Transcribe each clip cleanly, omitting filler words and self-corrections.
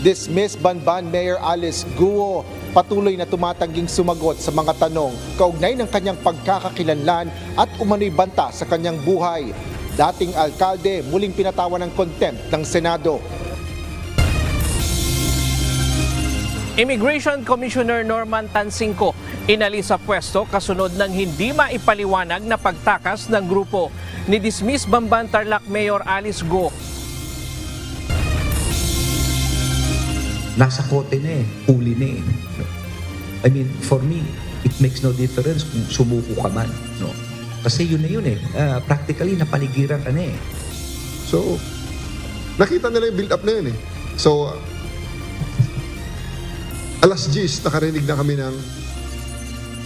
Dismissed Banban Mayor Alice Guo patuloy na tumatangging sumagot sa mga tanong kaugnay ng kanyang pagkakakilanlan at umano'y banta sa kanyang buhay. Dating alkalde muling pinatawan ng contempt ng Senado. Immigration Commissioner Norman Tansingco inalis sa pwesto kasunod ng hindi maipaliwanag na pagtakas ng grupo ni dismissed Bamban Tarlac Mayor Alice Guo. Nasa kote na huli na I mean, for me, it makes no difference kung sumuko ka man. No? Kasi yun na yun practically, napaligiran ka na So, nakita nila yung build-up na yun So, alas 10, nakarinig na kami ng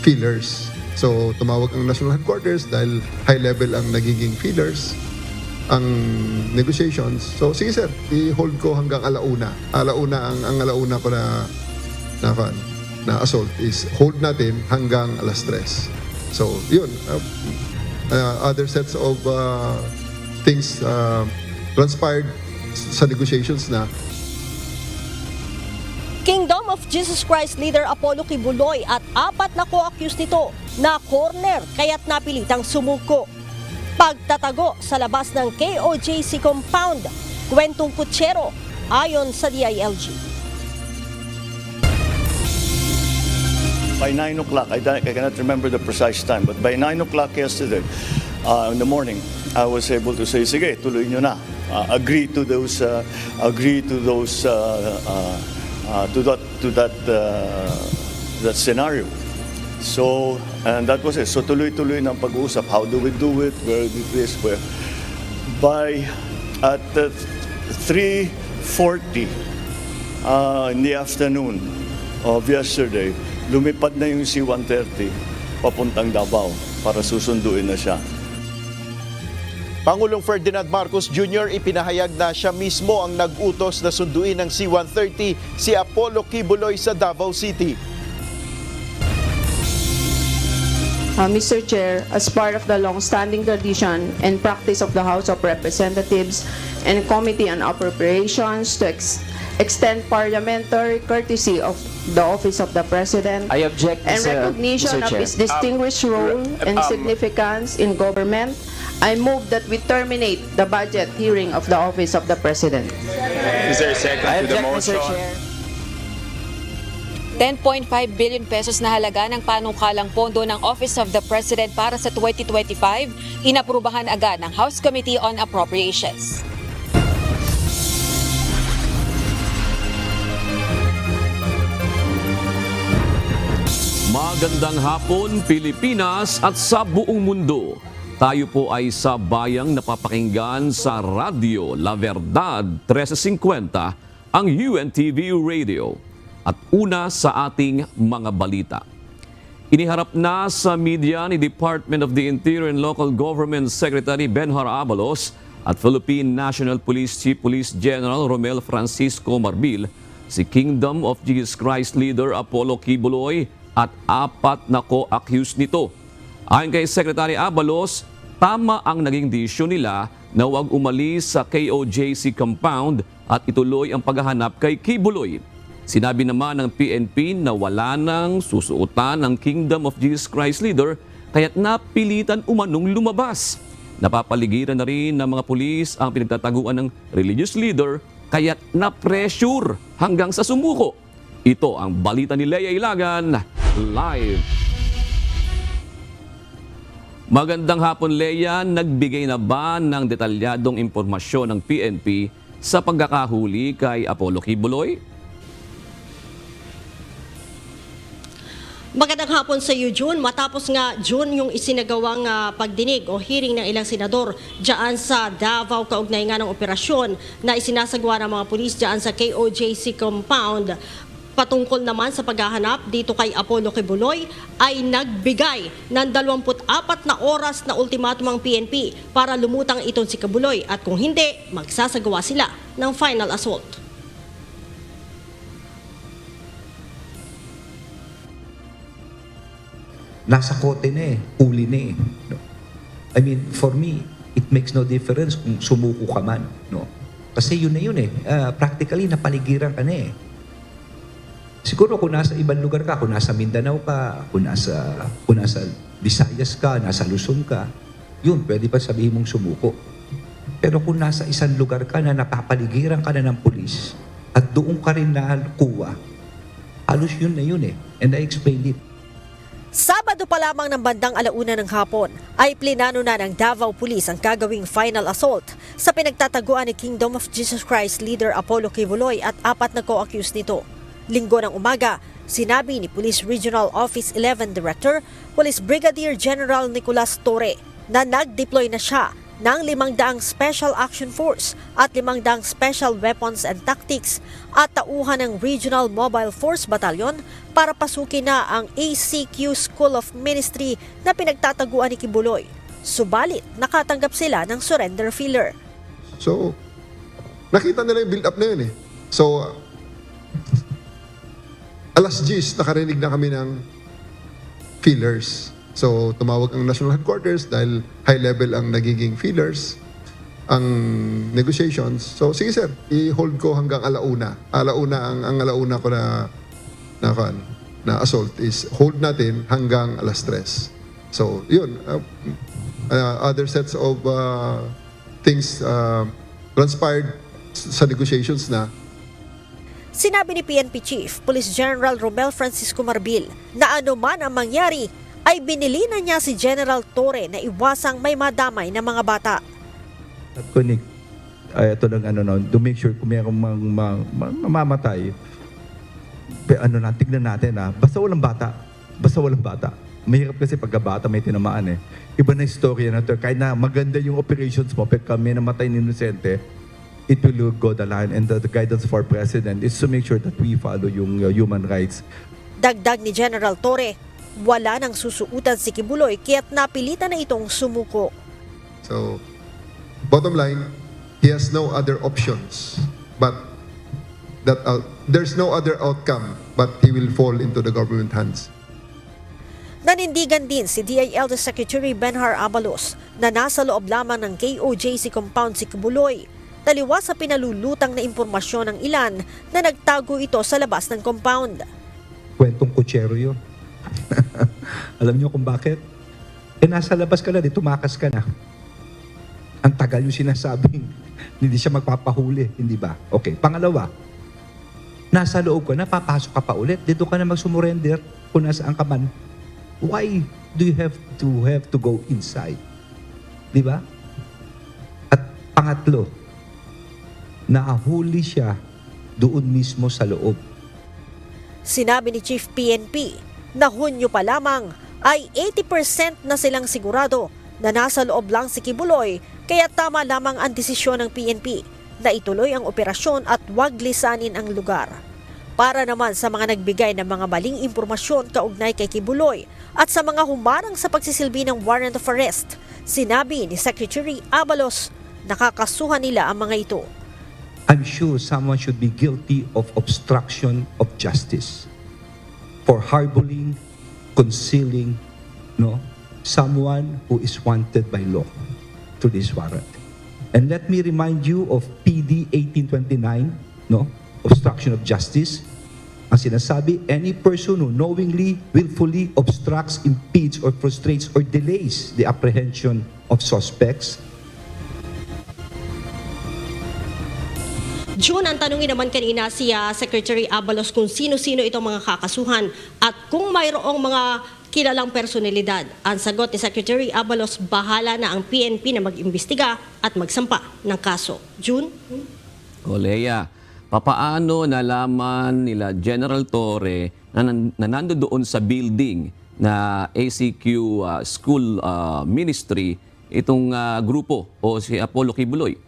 feelers. So, tumawag ang national headquarters dahil high level ang nagiging feelers, ang negotiations. So, sige sir, i-hold ko hanggang alauna. Ang alauna ko na assault is hold natin hanggang alas 3. So, yun. Other sets of things transpired sa negotiations na. Kingdom of Jesus Christ leader Apollo Kibuloy at 4 na co-accused nito na corner kaya't napilitang sumuko. Pagtatago sa labas ng KOJC compound, kwentong kutsero ayon sa DILG. By 9 o'clock, I cannot remember the precise time, but by 9 o'clock yesterday, in the morning, I was able to say, sige, tuloy nyo na. Agree to that scenario. So, and that was it. So, tuloy-tuloy ng pag-uusap. How do we do it? Where do this? Where? At 3:40 in the afternoon of yesterday, lumipad na yung C-130 papuntang Davao para susunduin na siya. Pangulong Ferdinand Marcos Jr. ipinahayag na siya mismo ang nag-utos na sunduin ng C-130 si Apollo Kibuloy sa Davao City. Mr. Chair, as part of the long-standing tradition and practice of the House of Representatives and Committee on Appropriations to extend parliamentary courtesy of the Office of the President I object, and recognition of his distinguished role and significance in government, I move that we terminate the budget hearing of the Office of the President. Is there a second I to the object, motion? Mr. Chair. 10.5 billion pesos na halaga ng panukalang pondo ng Office of the President para sa 2025, inaprubahan agad ng House Committee on Appropriations. Magandang hapon, Pilipinas at sa buong mundo. Tayo po ay sa bayang napapakinggan sa Radyo La Verdad 1350, ang UNTV Radio. At una sa ating mga balita. Iniharap na sa media ni Department of the Interior and Local Government Secretary Benhar Abalos at Philippine National Police Chief Police General Romel Francisco Marbil si Kingdom of Jesus Christ leader Apollo Kibuloy at 4 na co-accused nito. Ayon kay Secretary Abalos, tama ang naging desisyon nila na huwag umalis sa KOJC compound at ituloy ang paghahanap kay Kibuloy. Sinabi naman ng PNP na wala nang susuotan ng Kingdom of Jesus Christ leader kaya't napilitan umanong lumabas. Napapaligiran na rin ng mga pulis ang pinagtataguan ng religious leader kaya't na-pressure hanggang sa sumuko. Ito ang balita ni Lea Ilagan, live. Magandang hapon, Lea. Nagbigay na ba ng detalyadong impormasyon ng PNP sa pagkakahuli kay Apollo Kibuloy? Magandang hapon sa iyo, June. Matapos nga, June, yung isinagawang pagdinig o hearing ng ilang senador dyan sa Davao, kaugnay nga ng operasyon na isinasagawa ng mga pulis dyan sa KOJC compound. Patungkol naman sa paghahanap dito kay Apollo Kibuloy ay nagbigay ng 24 na oras na ultimatum ang PNP para lumutang itong si Kibuloy at kung hindi, magsasagawa sila ng final assault. Nasa kote na huli na No? I mean, for me, it makes no difference kung sumuko ka man. No? Kasi yun na yun eh. Practically, napaligiran ka na eh. Siguro kung nasa ibang lugar ka, kung nasa Mindanao ka, kung nasa Visayas ka, nasa Luzon ka, yun, pwede pa sabihin mong sumuko. Pero kung nasa isang lugar ka na napapaligiran ka na ng pulis at doon ka rin nakuha, halos yun na yun eh. And I explained it. Sabado pa lamang ng bandang 1:00 ng hapon ay plinano na ng Davao Police ang gagawing final assault sa pinagtataguan ni Kingdom of Jesus Christ leader Apollo Kibuloy at 4 na co-accused nito. Linggo ng umaga, sinabi ni Police Regional Office 11 Director, Police Brigadier General Nicolas Torre na nag-deploy na siya ng 500 Special Action Force at 500 Special Weapons and Tactics at tauhan ng Regional Mobile Force Battalion para pasukin na ang ACQ School of Ministry na pinagtataguan ni Kibuloy. Subalit, nakatanggap sila ng surrender filler. So, nakita nila yung build-up na yun eh. So, alas 10, nakarinig na kami ng feelers. So, tumawag ang national headquarters dahil high level ang nagiging feelers, ang negotiations. So, sige sir, i-hold ko hanggang 1:00. Ang 1:00 ko na assault is hold natin hanggang 3:00. So, yun. Other sets of things transpired sa negotiations na. Sinabi ni PNP Chief, Police General Romel Francisco Marbil, na anuman ang mangyari, ay binili na niya si General Torre na iwasang may madamay na mga bata. At kunik, ay ito lang to make sure kung mayroong mamamatay, tignan natin basta walang bata. Mahirap kasi pagkabata may tinamaan eh. Iba na istorya na to. Kahit na maganda yung operations mo, pag kami namatay ng inosente, it will go the line, and the guidance for President is to make sure that we follow yung human rights. Dagdag ni General Torre, wala nang susuutan si Kibuloy kaya't napilitan na itong sumuko. So, bottom line, he has no other options but that there's no other outcome but he will fall into the government hands. Nanindigan din si DILG Secretary Benhar Abalos na nasa loob lamang ng KOJC compound si Kibuloy. Taliwas sa pinalulutang na impormasyon ng ilan na nagtago ito sa labas ng compound. Kwentong kutsero yun. Alam niyo kung bakit? Nasa labas ka na, tumakas ka na. Ang tagal yung sinasabing, hindi siya magpapahuli, hindi ba? Okay, pangalawa, nasa loob ka na, papasok ka pa ulit, dito ka na magsumurrender kung nasaan ka man. Why do you have to go inside? Di ba? At pangatlo, naahuli siya doon mismo sa loob. Sinabi ni Chief PNP na Hunyo pa lamang ay 80% na silang sigurado na nasa loob lang si Kibuloy, kaya tama lamang ang desisyon ng PNP na ituloy ang operasyon at wag lisanin ang lugar. Para naman sa mga nagbigay ng mga maling impormasyon kaugnay kay Kibuloy at sa mga humarang sa pagsisilbi ng warrant of arrest, sinabi ni Secretary Abalos, nakakasuhan nila ang mga ito. I'm sure someone should be guilty of obstruction of justice for harboring, concealing, someone who is wanted by law through this warrant. And let me remind you of PD 1829, obstruction of justice. Ang sinasabi, any person who knowingly, willfully obstructs, impedes, or frustrates or delays the apprehension of suspects. June, ang tanungin naman kanina si Secretary Abalos kung sino-sino itong mga kakasuhan at kung mayroong mga kilalang personalidad. Ang sagot ni Secretary Abalos, bahala na ang PNP na mag-imbestiga at magsampa ng kaso. June? Lea, papaano nalaman nila General Torre na nandoon sa building na ACQ School Ministry itong grupo o si Apollo Kibuloy?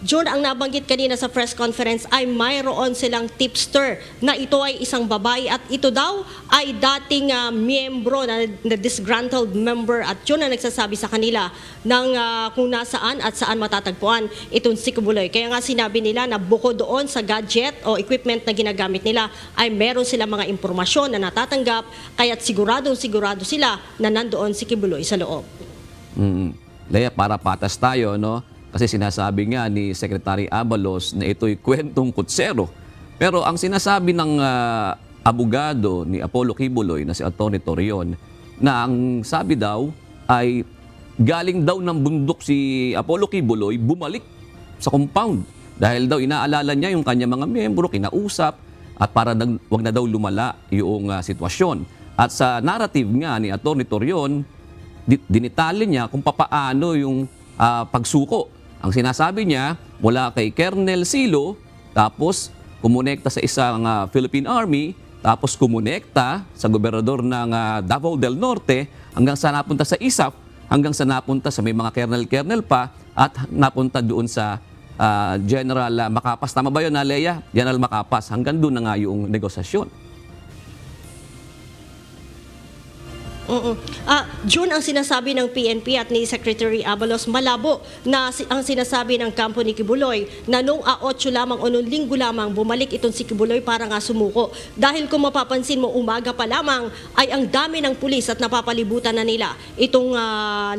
June, ang nabanggit kanina sa press conference ay mayroon silang tipster na ito ay isang babae at ito daw ay dating miyembro na disgruntled member at yun ang nagsasabi sa kanila ng kung nasaan at saan matatagpuan itong si Kibuloy. Kaya nga sinabi nila na bukod doon sa gadget o equipment na ginagamit nila ay meron silang mga impormasyon na natatanggap kaya't sigurado sila na nandoon si Kibuloy sa loob. Lea, para patas tayo, no? Kasi sinasabi nga ni Secretary Abalos na ito'y kwentong kutsero. Pero ang sinasabi ng abogado ni Apollo Kibuloy na si Atty. Torion, na ang sabi daw ay galing daw ng bundok si Apollo Kibuloy, bumalik sa compound. Dahil daw inaalala niya yung kanya mga miyembro, kinausap, at para wag na daw lumala yung sitwasyon. At sa narrative nga ni Atty. Torion, dinitali niya kung papaano yung pagsuko. Ang sinasabi niya, mula kay Colonel Silo, tapos kumonekta sa isang Philippine Army, tapos kumonekta sa gobernador ng Davao del Norte, hanggang sa napunta sa ISAF, hanggang sa napunta sa may mga kernel-kernel pa, at napunta doon sa General Macapas. Tama ba yun, Lea? General Macapas. Hanggang doon na nga yung negosasyon. June, ang sinasabi ng PNP at ni Secretary Abalos, malabo na ang sinasabi ng kampo ni Kibuloy na noong 8 lamang o noong linggo lamang bumalik itong si Kibuloy para nga sumuko. Dahil kung mapapansin mo, umaga pa lamang ay ang dami ng pulis at napapalibutan na nila itong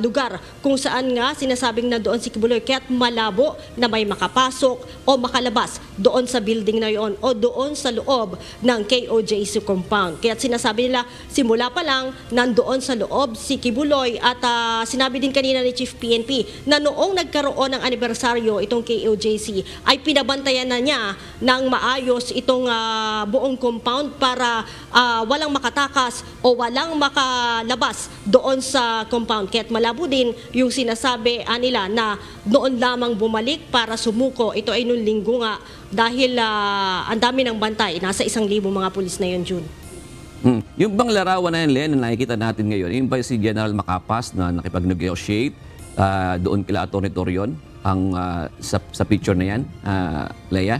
lugar kung saan nga sinasabing na doon si Kibuloy. Kaya't malabo na may makapasok o makalabas doon sa building na yon o doon sa loob ng KOJC compound. Kaya't sinasabi nila, simula pa lang doon sa loob si Kibuloy at sinabi din kanina ni Chief PNP na noong nagkaroon ng anibersaryo itong KOJC ay pinabantayan na niya ng maayos itong buong compound para walang makatakas o walang makalabas doon sa compound. Kaya't malabo din yung sinasabi nila na noon lamang bumalik para sumuko. Ito ay noong linggo nga dahil ang dami ng bantay. Nasa 1,000 mga pulis na yun, June. Yung bang larawan na yan, Len, na nakikita natin ngayon, yung ba si General Macapas na nakipag-negotiate doon kila Atty. Torion ang, sa picture na yan, Lea?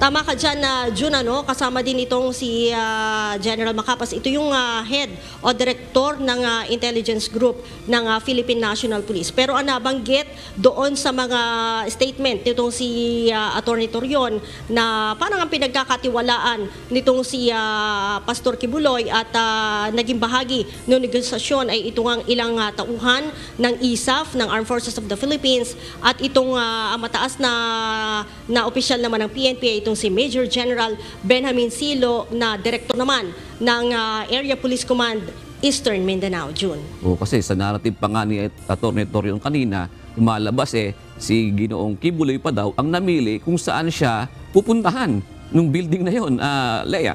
Tama ka dyan, June, kasama din itong si General Macapas. Ito yung head o director ng intelligence group ng Philippine National Police. Pero ang nabanggit doon sa mga statement nitong si Atty. Torion na parang ang pinagkakatiwalaan nitong si Pastor Kibuloy at naging bahagi ng negosasyon ay itong ilang tauhan ng ISAF, ng Armed Forces of the Philippines, at itong mataas na opisyal naman ng PNP ay itong si Major General Benjamin Silo na direktor naman ng Area Police Command Eastern Mindanao, June. O kasi sa narrative pa nga ni Atty. Torion kanina, lumalabas si Ginoong Kibuloy pa daw ang namili kung saan siya pupuntahan nung building na yon, Lea.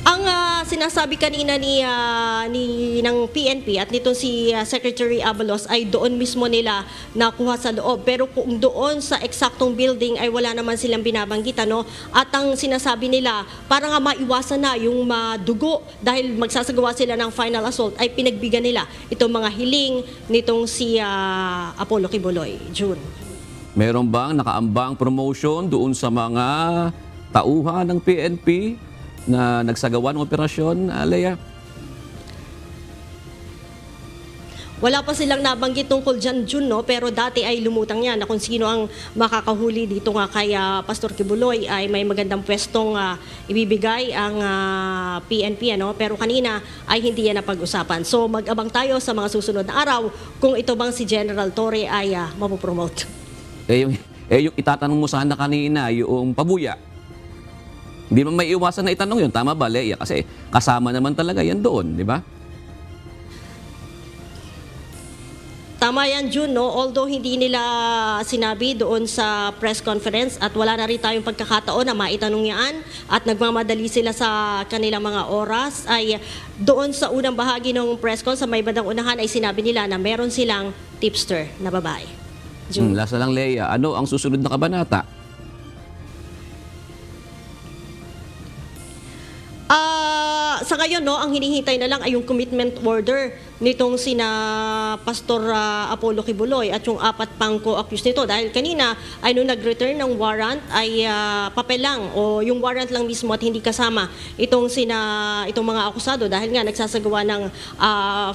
Ang sinasabi kanina ng PNP at nitong si Secretary Abalos ay doon mismo nila nakuha sa loob. Pero kung doon sa eksaktong building ay wala naman silang binabanggit. At ang sinasabi nila, para nga maiwasan na yung madugo dahil magsasagawa sila ng final assault, ay pinagbigyan nila itong mga hiling nitong si Apollo Kibuloy. June. Meron bang nakaambang promotion doon sa mga tauhan ng PNP na nagsagawa ng operasyon, Lea? Wala pa silang nabanggit tungkol dyan, June, pero dati ay lumutang yan na kung sino ang makakahuli dito nga kay Pastor Kibuloy ay may magandang pwestong ibibigay ang PNP, Pero kanina ay hindi yan napag-usapan. So mag-abang tayo sa mga susunod na araw kung ito bang si General Torre ay mapopromote. Yung itatanong mo sana kanina, yung pabuya. Hindi mo may iwasan na itanong yun. Tama ba, Lea? Kasi kasama naman talaga yan doon, di ba? Tama yan, June, Although hindi nila sinabi doon sa press conference at wala na rin tayong pagkakataon na maitanong yan at nagmamadali sila sa kanilang mga oras, ay doon sa unang bahagi ng press con sa may bandang unahan ay sinabi nila na meron silang tipster na babae. June. Lasa lang, Lea. Ano ang susunod na kabanata? Sa ngayon, ang hinihintay na lang ay yung commitment order nitong sina Pastor Apollo Kibuloy at yung 4 pang co-accused nito. Dahil kanina ay nung nag-return ng warrant ay papel lang o yung warrant lang mismo at hindi kasama itong mga akusado dahil nga nagsasagawa ng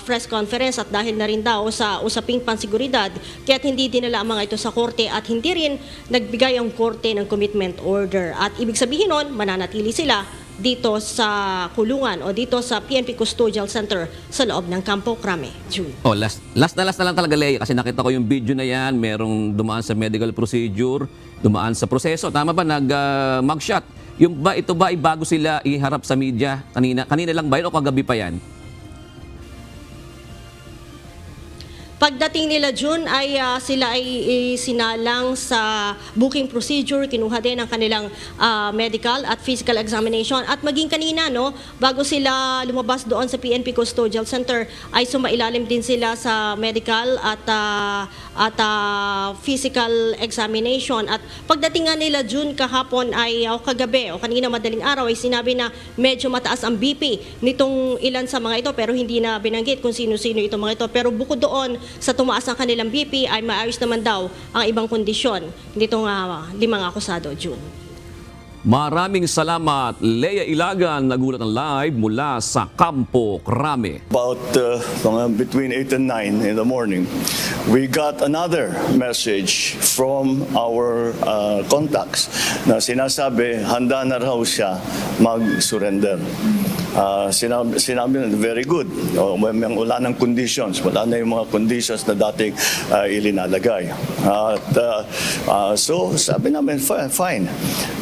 press conference at dahil na rin daw sa usaping pansiguridad kaya't hindi dinala ang mga ito sa korte at hindi rin nagbigay ang korte ng commitment order. At ibig sabihin nun, mananatili sila dito sa kulungan o dito sa PNP Custodial Center sa loob ng Campo Crame. June. Oh, last na lang talaga, Leia, kasi nakita ko yung video na yan, merong dumaan sa medical procedure, dumaan sa proseso. Tama ba, mugshot? Ito ba ay bago sila iharap sa media? Kanina lang ba yun o kagabi pa yan? Pagdating nila June ay sila ay sinalang sa booking procedure, kinuha din ang kanilang medical at physical examination at maging kanina bago sila lumabas doon sa PNP Custodial Center ay sumailalim din sila sa medical at physical examination at pagdating nga nila June kahapon ay kagabi o kanina madaling araw ay sinabi na medyo mataas ang BP nitong ilan sa mga ito pero hindi na binanggit kung sino-sino itong mga ito pero bukod doon sa tumaas ang kanilang BP ay maayos naman daw ang ibang kondisyon nitong 5 akusado, June. Maraming salamat, Leia Ilagan, nagulat ng live mula sa Campo Crame. About between 8 and 9 in the morning, we got another message from our contacts na sinasabi handa na raw siya mag-surrender. Sinabi na, very good. Wala ng conditions. Wala na yung mga conditions na dating ilinalagay. So, sabi namin, fine.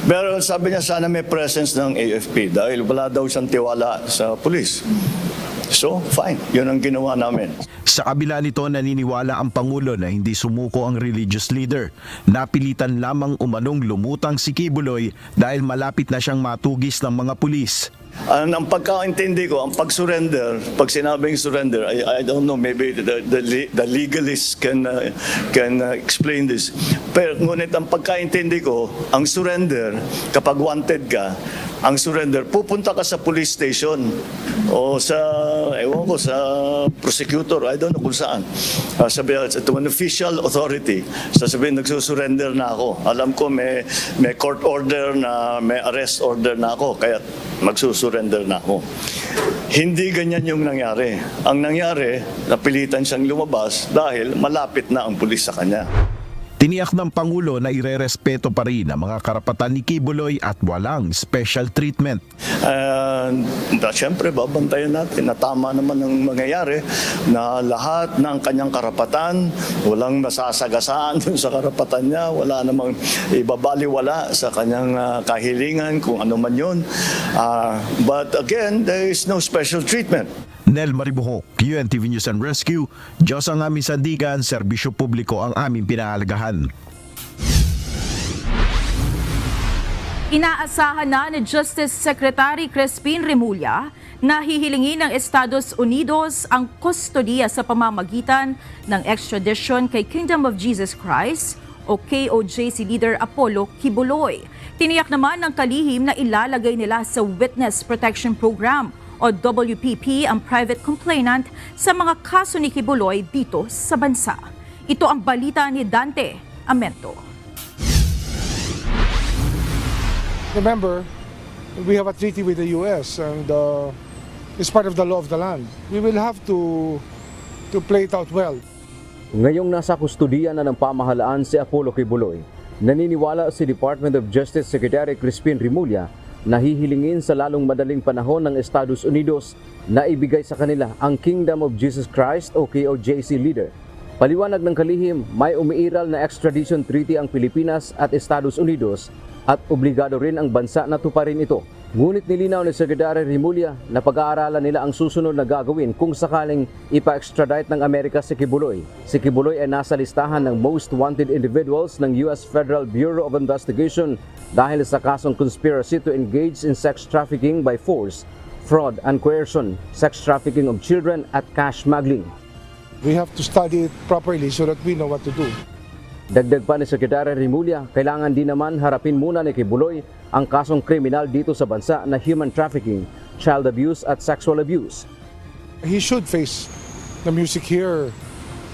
Pero sabi niya, sana may presence ng AFP dahil wala daw siyang tiwala sa pulis. So, fine. Yun ang ginawa namin. Sa kabila nito, naniniwala ang Pangulo na hindi sumuko ang religious leader. Napilitan lamang umanong lumutang si Kibuloy dahil malapit na siyang matugis ng mga pulis. Ang pagkaintindi ko, ang pag-surrender, pag sinabing surrender, I don't know, maybe the legalists can explain this. Pero ngunit ang pagkaintindi ko, ang surrender, kapag wanted ka, ang surrender, pupunta ka sa police station o sa, ewan ko, sa prosecutor, I don't know kung saan. Sabihin, to an official authority, sasabihin, nagsusurrender na ako. Alam ko may court order na, may arrest order na ako, kaya magsusurrender na ako. Hindi ganyan yung nangyari. Ang nangyari, napilitan siyang lumabas dahil malapit na ang pulis sa kanya. Tiniyak ng Pangulo na irerespeto pa rin ang mga karapatan ni Kibuloy at walang special treatment. Siyempre, babantayan natin na tama naman ang mangyayari na lahat ng kanyang karapatan, walang masasagasaan dun sa karapatan niya, wala namang ibabaliwala sa kanyang kahilingan kung ano man yun. But again, there is no special treatment. Nel Maribuhok, UNTV News and Rescue, Diyos ang aming sandigan, serbisyo publiko ang aming pinahalagahan. Inaasahan na ni Justice Secretary Crispin Remulla na hihilingin ng Estados Unidos ang kustodiya sa pamamagitan ng extradition kay Kingdom of Jesus Christ o KOJC leader Apollo Kibuloy. Tiniyak naman ng kalihim na ilalagay nila sa Witness Protection Program o WPP ang private complainant sa mga kaso ni Kibuloy dito sa bansa. Ito ang balita ni Dante Amento. Remember, we have a treaty with the US and it's part of the law of the land. We will have to play it out well. Ngayong nasa kustudiya na ng pamahalaan si Apollo Kibuloy, naniniwala si Department of Justice Secretary Crispin Remulla na hihilingin sa lalong madaling panahon ng Estados Unidos na ibigay sa kanila ang Kingdom of Jesus Christ o KOJC leader. Paliwanag ng kalihim, may umiiral na extradition treaty ang Pilipinas at Estados Unidos at obligado rin ang bansa na tuparin ito. Ngunit nilinaw ni Secretary Remulla na pag-aaralan nila ang susunod na gagawin kung sakaling ipa-extradite ng Amerika si Kibuloy. Si Kibuloy ay nasa listahan ng most wanted individuals ng US Federal Bureau of Investigation dahil sa kasong conspiracy to engage in sex trafficking by force, fraud and coercion, sex trafficking of children at cash smuggling. We have to study it properly so that we know what to do. Dagdag pa ni Secretary Remulla, kailangan din naman harapin muna ni Kibuloy ang kasong kriminal dito sa bansa na human trafficking, child abuse at sexual abuse. He should face the music here,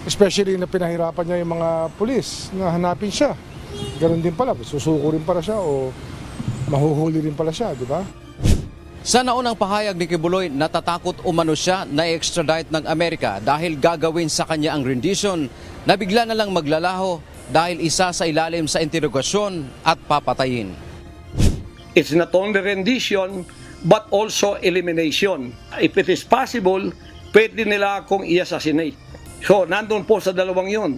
especially na pinahirapan niya yung mga pulis na hanapin siya. Ganon din pala, susuko rin pala siya o mahuhuli rin pala siya, di ba? Sa naunang pahayag ni Kibuloy, natatakot umano siya na i-extradite ng Amerika dahil gagawin sa kanya ang rendition na bigla na lang maglalaho dahil isa sa ilalim sa interogasyon at papatayin. It's not only rendition, but also elimination. If it is possible, pwede nila akong i-assassinate. So, nandun po sa dalawang yun,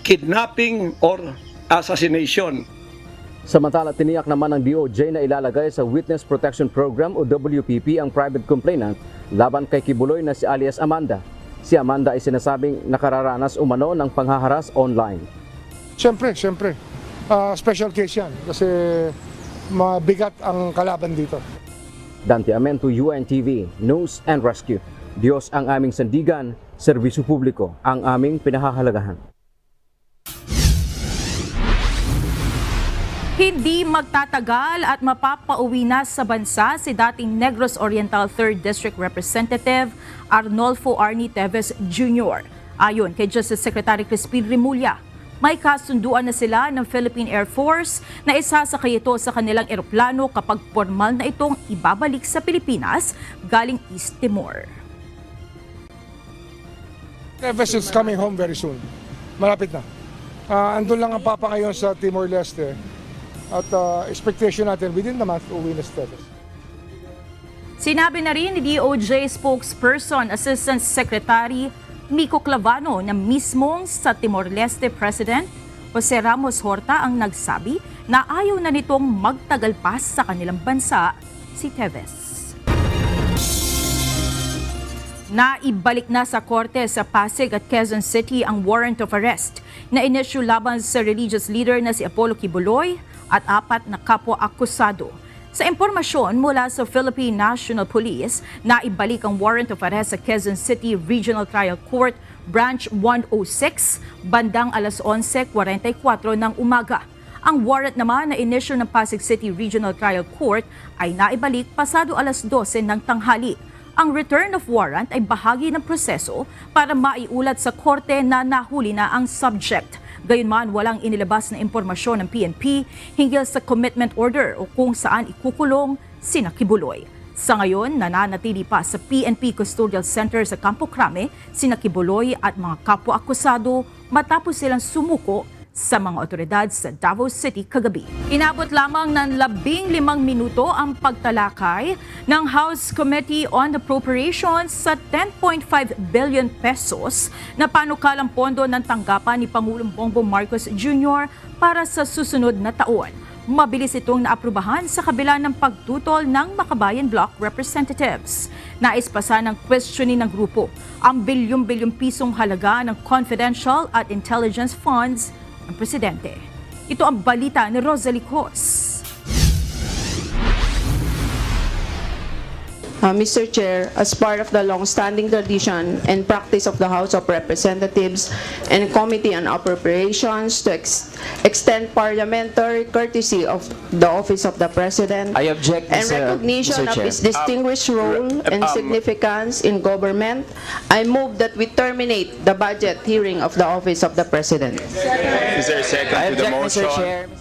kidnapping or assassination. Samantala, tiniyak naman ng DOJ na ilalagay sa Witness Protection Program o WPP ang private complainant laban kay Kibuloy na si alias Amanda. Si Amanda ay sinasabing nakararanas umano ng panghaharas online. Siyempre. Special case yan kasi mabigat ang kalaban dito. Dante Amento, UNTV, News and Rescue. Diyos ang aming sandigan, serbisyo publiko ang aming pinahahalagahan. Hindi magtatagal at mapapauwi na sa bansa si dating Negros Oriental 3rd District Representative Arnolfo Arnie Teves Jr. Ayon kay Justice Secretary Crispin Remulla, may kasunduan na sila ng Philippine Air Force na isasakay ito sa kanilang eroplano kapag formal na itong ibabalik sa Pilipinas galing East Timor. Teves is coming home very soon. Malapit na. Andun lang ang papa ngayon sa Timor-Leste. At expectation natin, within the month, uwi na si Teves. Sinabi na rin ni DOJ spokesperson Assistant Secretary Mico Clavano na mismong sa Timor-Leste President Jose Ramos Horta ang nagsabi na ayaw na nitong magtagal pa sa kanilang bansa si Teves. Naibalik na sa korte sa Pasig at Quezon City ang warrant of arrest na inisyu laban sa religious leader na si Apollo Kibuloy at 4 na kapwa-akusado. Sa impormasyon mula sa Philippine National Police, naibalik ang warrant of arrest sa Quezon City Regional Trial Court Branch 106 bandang alas 11:44 ng umaga. Ang warrant naman na inisyu ng Pasig City Regional Trial Court ay naibalik pasado alas 12 ng tanghali. Ang return of warrant ay bahagi ng proseso para maiulat sa korte na nahuli na ang subject. Gayunman, walang inilabas na impormasyon ng PNP hinggil sa commitment order o kung saan ikukulong sina Kibuloy. Sa ngayon, nananatili pa sa PNP Custodial Center sa Campo Crame sina Kibuloy at mga kapwa-akusado matapos silang sumuko sa mga otoridad sa Davao City kagabi. Inabot lamang ng 15 minuto ang pagtalakay ng House Committee on Appropriations sa 10.5 billion pesos na panukalang pondo ng tanggapan ni Pangulong Bongbong Marcos Jr. para sa susunod na taon. Mabilis itong naaprubahan sa kabila ng pagtutol ng Makabayan Bloc Representatives. Nais pasa ng questioning ng grupo ang bilyong-bilyong pisong halaga ng confidential at intelligence funds ng Presidente. Ito ang balita ni Rosalie Cos. Mr. Chair, as part of the long-standing tradition and practice of the House of Representatives and Committee on Appropriations to extend parliamentary courtesy of the Office of the President I object, and recognition of his distinguished role and significance in government, I move that we terminate the budget hearing of the Office of the President. Is there a second to the motion? Mr. Chair.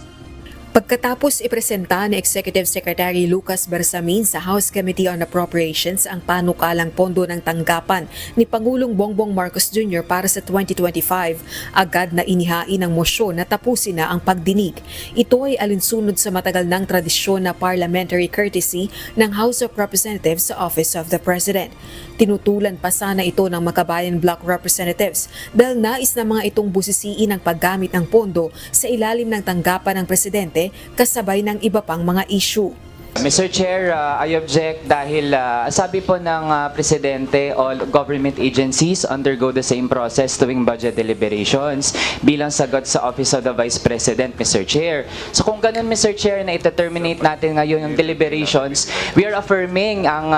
Pagkatapos ipresenta ni Executive Secretary Lucas Bersamin sa House Committee on Appropriations ang panukalang pondo ng tanggapan ni Pangulong Bongbong Marcos Jr. para sa 2025, agad na inihain ang mosyon na tapusin na ang pagdinig. Ito ay alinsunod sa matagal ng tradisyon na parliamentary courtesy ng House of Representatives sa Office of the President. Tinutulan pa sana ito ng Makabayan Bloc Representatives dahil nais na mga itong busisiin ang paggamit ng pondo sa ilalim ng tanggapan ng Presidente kasabay ng iba pang mga issue. Mr. Chair, I object dahil sabi po ng Presidente, all government agencies undergo the same process tuwing budget deliberations bilang sagot sa Office of the Vice President, Mr. Chair. So kung ganun, Mr. Chair, na ita-terminate natin ngayon yung deliberations, we are affirming ang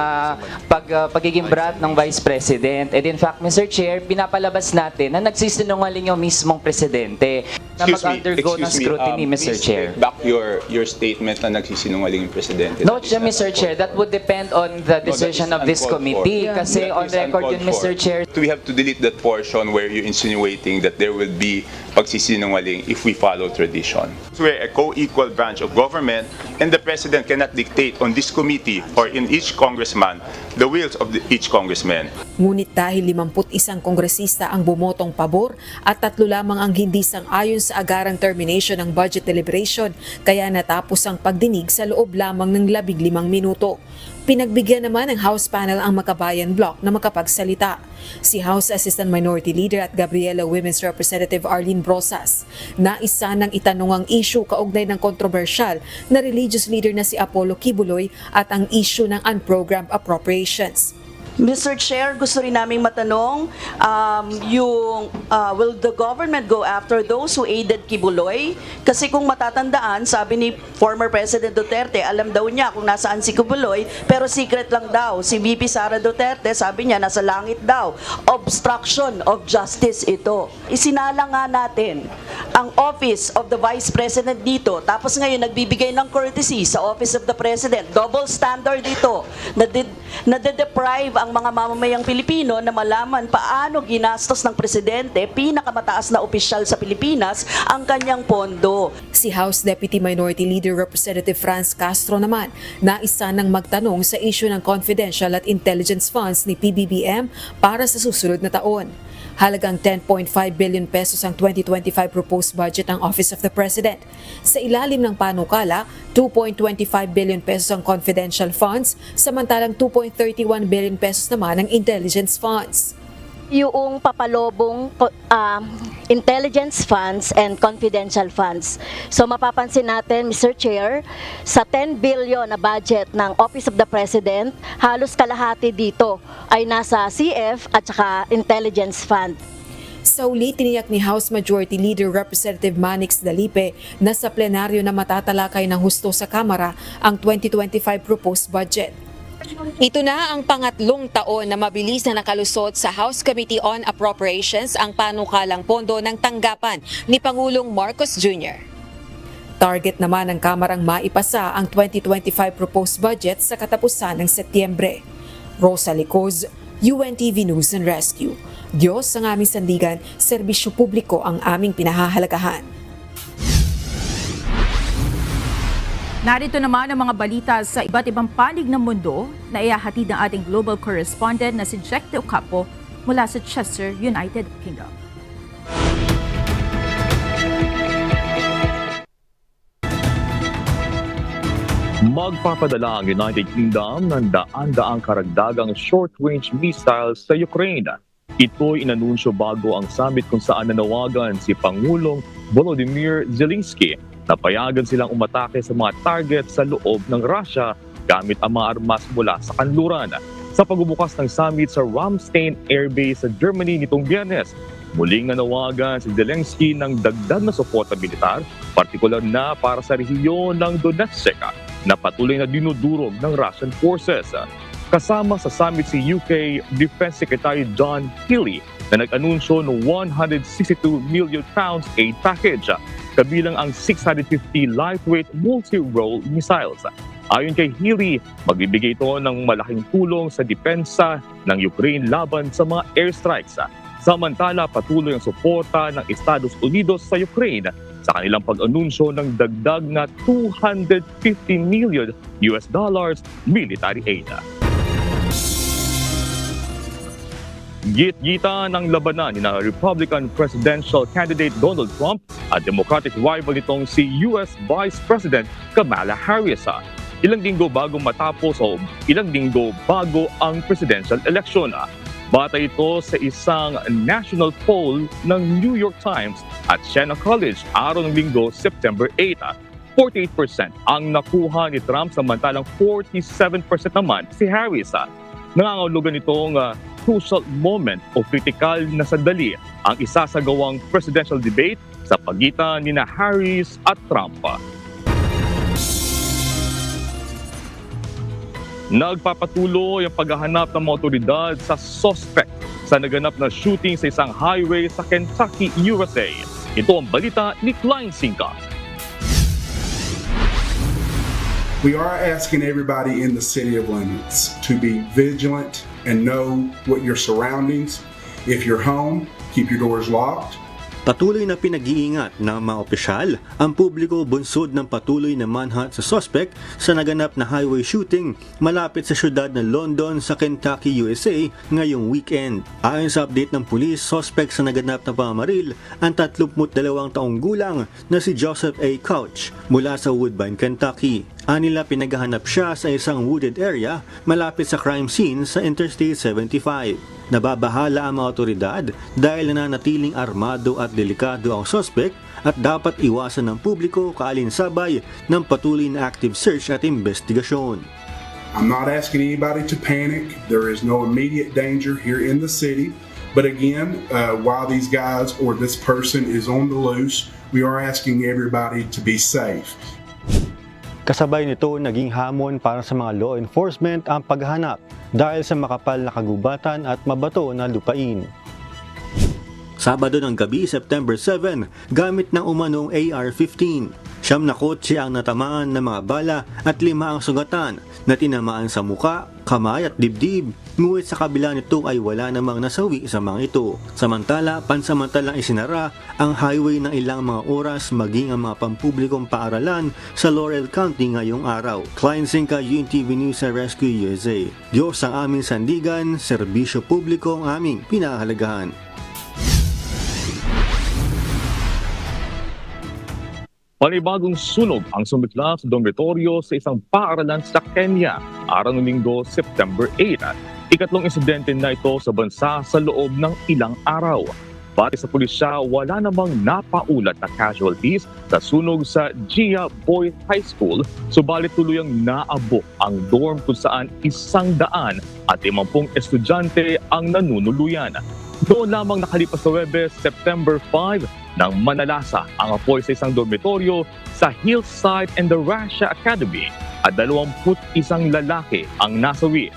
pagiging brat ng Vice President. And in fact, Mr. Chair, pinapalabas natin na nagsisinungaling yung mismong Presidente na mag-undergo ng scrutiny, Mr. Chair. Back your statement na nagsisinungaling yung Presidente. No, Mr. Chair, that would depend on the decision of this committee. Kasi on record yun, Mr. Chair. We have to delete that portion where you're insinuating that there will be pagsisinungaling if we follow tradition. We're a co-equal branch of government and the President cannot dictate on this committee or in each congressman the wills of each congressman. Ngunit dahil 51 kongresista ang bumotong pabor at 3 lamang ang hindi sang-ayon sa agarang termination ng budget deliberation, kaya natapos ang pagdinig sa loob lamang ng 15 minuto. Pinagbigyan naman ng House panel ang Makabayan Bloc na makapagsalita. Si House Assistant Minority Leader at Gabriela Women's Representative Arlene Brosas na isa ng itanong ang issue kaugnay ng kontrobersyal na religious leader na si Apollo Kibuloy at ang issue ng unprogrammed appropriations. Mr. Chair, gusto rin naming matanong, will the government go after those who aided Kibuloy? Kasi kung matatandaan, sabi ni former President Duterte, alam daw niya kung nasaan si Kibuloy, pero secret lang daw. Si VP Sara Duterte, sabi niya, nasa langit daw. Obstruction of justice ito. Isinala nga natin ang Office of the Vice President dito, tapos ngayon nagbibigay ng courtesy sa Office of the President. Double standard dito. Nade-deprive ang mga mamamayang Pilipino na malaman paano ginastos ng presidente, pinakamataas na opisyal sa Pilipinas, ang kanyang pondo. Si House Deputy Minority Leader Representative Franz Castro naman na isa nang magtanong sa issue ng confidential at intelligence funds ni PBBM para sa susunod na taon. Halagang 10.5 billion pesos ang 2025 proposed budget ng Office of the President. Sa ilalim ng panukala, 2.25 billion pesos ang confidential funds, samantalang 2.31 billion pesos naman ang intelligence funds. Yung papalobong intelligence funds and confidential funds. So mapapansin natin, Mr. Chair, sa 10 billion na budget ng Office of the President, halos kalahati dito ay nasa CF at saka intelligence fund. Sa uli, tiniyak ni House Majority Leader Representative Manix Dalipe na sa plenaryo na matatalakay ng husto sa Kamara ang 2025 proposed budget. Ito na ang pangatlong taon na mabilis na nakalusot sa House Committee on Appropriations ang panukalang pondo ng tanggapan ni Pangulong Marcos Jr. Target naman ng Kamarang maipasa ang 2025 proposed budget sa katapusan ng Setyembre. Rosa Licoz, UNTV News and Rescue. Diyos ang aming sandigan, serbisyo publiko ang aming pinahahalagahan. Narito naman ang mga balita sa iba't ibang panig ng mundo na ihahatid ng ating global correspondent na si Jack De Ocapo mula sa Chester, United Kingdom. Magpapadala ang United Kingdom ng daan-daang karagdagang short-range missiles sa Ukraine. Ito'y inanunsyo bago ang summit kung saan nanawagan si Pangulong Volodymyr Zelensky na payagan silang umatake sa mga target sa loob ng Russia gamit ang mga armas mula sa kanluran. Sa pagbubukas ng summit sa Ramstein Air Base sa Germany nitong Biyernes, muling nanawagan si Zelensky ng dagdag na suporta militar, partikular na para sa rehiyon ng Donetsk na patuloy na dinudurog ng Russian forces. Kasama sa summit si UK Defense Secretary John Healey na nag-anunsyo ng £162 million aid package, kabilang ang 650 lightweight multi-role missiles. Ayon kay Healey, magbibigay ito ng malaking tulong sa depensa ng Ukraine laban sa mga airstrikes. Samantala, patuloy ang suporta ng Estados Unidos sa Ukraine sa kanilang pag-anunsyo ng dagdag na $250 million military aid. Git-gita ng labanan ni Republican presidential candidate Donald Trump at Democratic rival nitong si US Vice President Kamala Harris. Ilang linggo bago ang presidential election. Bata ito sa isang national poll ng New York Times at Siena College araw ng linggo, September 8. 48% ang nakuha ni Trump, samantalang 47% naman si Harris. Nangangahulugan itong crucial moment o kritikal na sandali ang isasagawang presidential debate sa pagitan ni Harris at Trump. Nagpapatuloy ang paghahanap ng mga otoridad sa suspect sa naganap na shooting sa isang highway sa Kentucky, USA. Ito ang balita ni Klein Sinka. We are asking everybody in the city of Lemons to be vigilant and know what your surroundings. If you're home, keep your doors locked. Patuloy na pinag-iingat ng mga opisyal ang publiko bunsod ng patuloy na manhunt sa suspect sa naganap na highway shooting malapit sa syudad ng London sa Kentucky, USA ngayong weekend. Ayon sa update ng pulis, suspect sa naganap na pamamaril ang 32 taong gulang na si Joseph A. Couch mula sa Woodbine, Kentucky. Anila pinaghahanap siya sa isang wooded area malapit sa crime scene sa Interstate 75. Nababahala ang mga otoridad dahil nananatiling armado at delikado ang suspect at dapat iwasan ng publiko kaalinsabay ng patuloy na active search at investigasyon. I'm not asking anybody to panic. There is no immediate danger here in the city. But again, while these guys or this person is on the loose, we are asking everybody to be safe. Kasabay nito, naging hamon para sa mga law enforcement ang paghahanap dahil sa makapal na kagubatan at mabato na lupain. Sabado ng gabi, September 7, gamit ng umanong AR-15. 9 na kotse ang natamaan ng mga bala at 5 ang sugatan na tinamaan sa muka, kamay at dibdib. Ngunit sa kabila nito ay wala namang nasawi sa mga ito. Samantala, pansamantalang isinara ang highway ng ilang mga oras maging ang mga pampublikong paaralan sa Laurel County ngayong araw. Klein Zinca, UNTV News and Rescue USA. Diyos ang aming sandigan, serbisyo publiko ang aming pinahahalagahan. Panibagong sunog ang sumikla sa dormitoryo sa isang paaralan sa Kenya, araw ng Linggo, September 8. Ikatlong insidente na ito sa bansa sa loob ng ilang araw. Pati sa pulisya, wala namang napaulat na casualties sa sunog sa Gia Boys High School, subalit tuluyang naabok ang dorm kung saan 150 estudyante ang nanunuluyan. Doon lamang nakalipas sa Webes, September 5, nang manalasa ang apoy sa isang dormitoryo sa Hillside and the Russia Academy at 21 lalaki ang nasawi.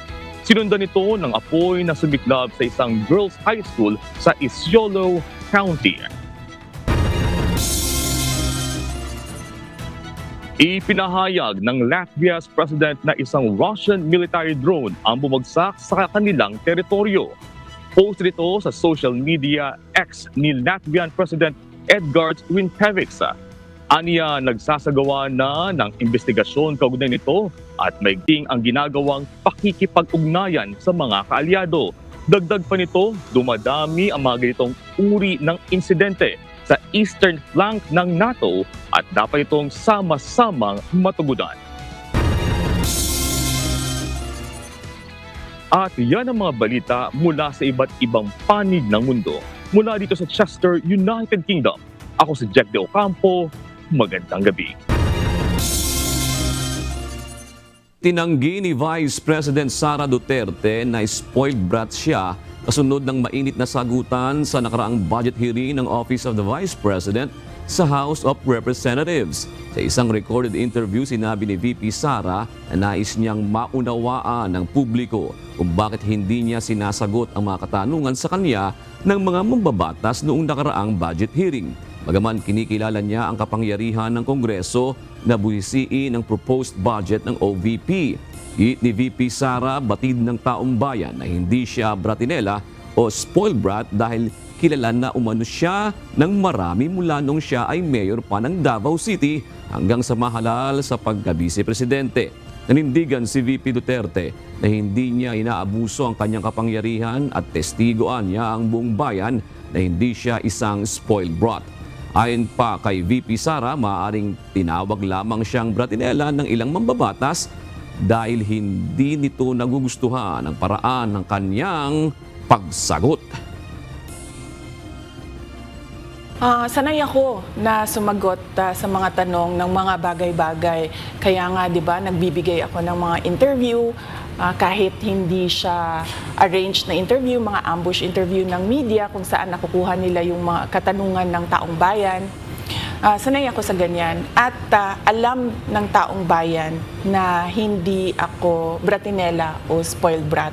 Sinundan ito ng apoy na sumiklab sa isang girls' high school sa Isiolo County. Ipinahayag ng Latvia's president na isang Russian military drone ang bumagsak sa kanilang teritoryo. Post ito sa social media X ni Latvian President Edgars Rinkēvičs. Aniya, nagsasagawa na ng investigasyon kaugnay nito at maigting ang ginagawang pakikipag-ugnayan sa mga kaalyado. Dagdag pa nito, dumadami ang mga ganitong uri ng insidente sa eastern flank ng NATO at dapat itong sama-samang matugunan. At yan ang mga balita mula sa iba't ibang panig ng mundo. Mula dito sa Chester, United Kingdom. Ako si Jack De Ocampo. Magandang gabi. Tinanggi ni Vice President Sara Duterte na spoiled brat siya kasunod ng mainit na sagutan sa nakaraang budget hearing ng Office of the Vice President sa House of Representatives. Sa isang recorded interview, sinabi ni VP Sara na nais niyang maunawaan ng publiko kung bakit hindi niya sinasagot ang mga katanungan sa kanya ng mga mambabatas noong nakaraang budget hearing. Bagaman kinikilala niya ang kapangyarihan ng Kongreso na buhisiin ang proposed budget ng OVP. Ni VP Sara, batid ng taong bayan na hindi siya bratinela o spoiled brat dahil kilala na umano siya ng marami mula nung siya ay mayor pa ng Davao City hanggang sa mahalal sa pagka-vice-presidente. Nanindigan si VP Duterte na hindi niya inaabuso ang kanyang kapangyarihan at testigoan niya ang buong bayan na hindi siya isang spoiled brat. Ayon pa kay VP Sara, maaaring tinawag lamang siyang bratinela ng ilang mambabatas dahil hindi nito nagugustuhan ang paraan ng kanyang pagsagot. Sanay ako na sumagot sa mga tanong ng mga bagay-bagay. Kaya nga, di ba, nagbibigay ako ng mga interview kahit hindi siya arranged na interview, mga ambush interview ng media kung saan nakukuha nila yung mga katanungan ng taong bayan. Sanay ako sa ganyan at alam ng taong bayan na hindi ako bratinela o spoiled brat.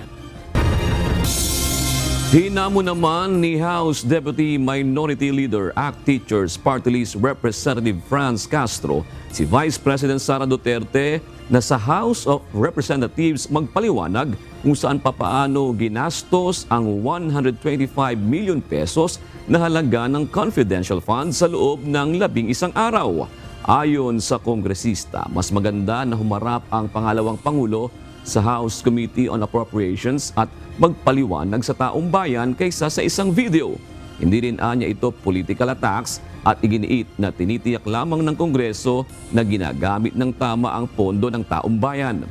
Hinamon naman ni House Deputy Minority Leader, ACT Teachers Party List Representative Franz Castro, si Vice President Sara Duterte na sa House of Representatives magpaliwanag kung saan papaano ginastos ang 125 million pesos na halaga ng confidential funds sa loob ng 11 araw. Ayon sa kongresista, mas maganda na humarap ang pangalawang Pangulo sa House Committee on Appropriations at magpaliwanag sa taong bayan kaysa sa isang video. Hindi rin anya ito political attacks at iginiit na tinitiyak lamang ng Kongreso na ginagamit ng tama ang pondo ng taong bayan.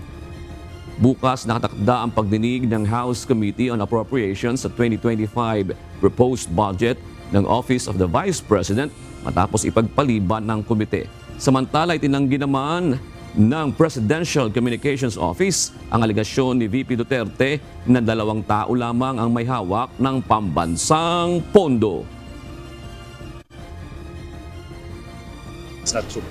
Bukas nakatakda ang pagdinig ng House Committee on Appropriations sa 2025 proposed budget ng Office of the Vice President matapos ipagpaliban ng komite. Samantala, itinanggi naman ng Presidential Communications Office ang alegasyon ni VP Duterte na 2 tao lamang ang may hawak ng pambansang pondo. It's not true.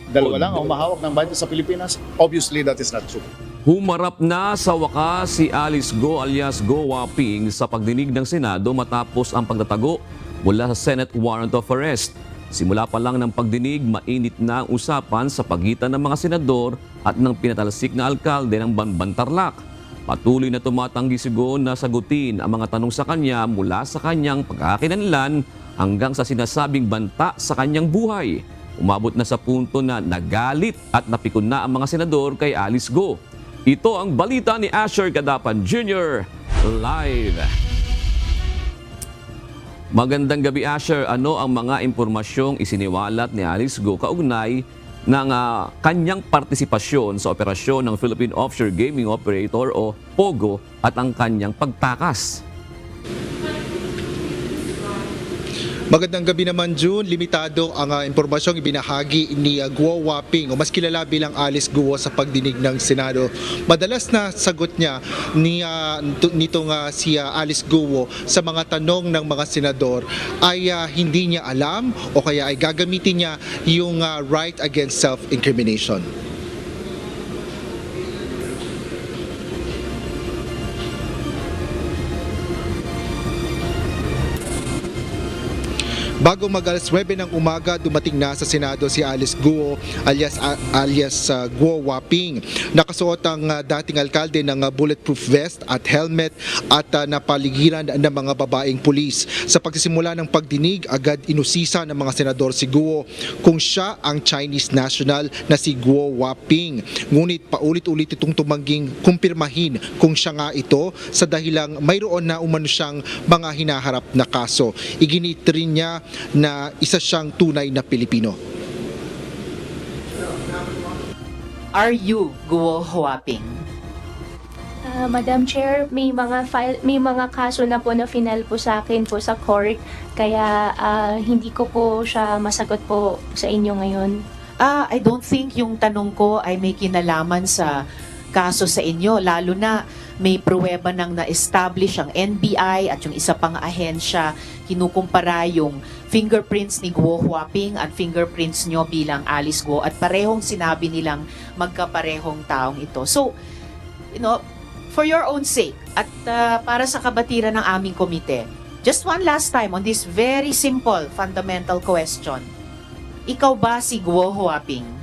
Dalawa lang ang mahawak ng budget sa Pilipinas. Obviously, that is not true. Humarap na sa wakas si Alice Go alias Go Waping sa pagdinig ng Senado matapos ang pagtatago mula sa Senate warrant of arrest. Simula pa lang ng pagdinig, mainit na ang usapan sa pagitan ng mga senador at ng pinatalsik na alkalde ng Banban Tarlac. Patuloy na tumatanggi si Go na sagutin ang mga tanong sa kanya mula sa kanyang pagkakakilanlan hanggang sa sinasabing banta sa kanyang buhay. Umabot na sa punto na nagalit at napikon na ang mga senador kay Alice Go. Ito ang balita ni Asher Cadapan Jr. live. Magandang gabi, Asher. Ano ang mga impormasyong isiniwalat ni Alice Go kaugnay ng kanyang partisipasyon sa operasyon ng Philippine Offshore Gaming Operator o POGO at ang kanyang pagtakas? Magandang gabi naman, June. Limitado ang impormasyong ibinahagi ni Guo Waping o mas kilala bilang Alice Guo sa pagdinig ng Senado. Madalas na sagot niya si Alice Guo sa mga tanong ng mga senador ay hindi niya alam o kaya ay gagamitin niya yung right against self-incrimination. Bago mag-alas 9 ng umaga, dumating na sa Senado si Alice Guo alias Guo Waping. Nakasuot ang dating alkalde ng bulletproof vest at helmet at napaligiran ng mga babaeng pulis. Sa pagsisimula ng pagdinig, agad inusisa ng mga senador si Guo kung siya ang Chinese national na si Guo Waping. Ngunit paulit-ulit itong tumangging kumpirmahin kung siya nga ito sa dahilang mayroon na umano siyang mga hinaharap na kaso. Iginit rin niya na isa siyang tunay na Pilipino. Are you Guo Huaping? Madam Chair, may mga kaso na po na final po sa akin po sa court, kaya hindi ko po siya masagot po sa inyo ngayon. I don't think yung tanong ko ay may kinalaman sa kaso sa inyo, lalo na may pruweba nang na-establish ang NBI at yung isa pang ahensya, kinukumpara yung fingerprints ni Guo Huaping at fingerprints nyo bilang Alice Guo at parehong sinabi nilang magkaparehong taong ito. So, for your own sake at para sa kabatiran ng aming komite, just one last time on this very simple fundamental question. Ikaw ba si Guo Huaping?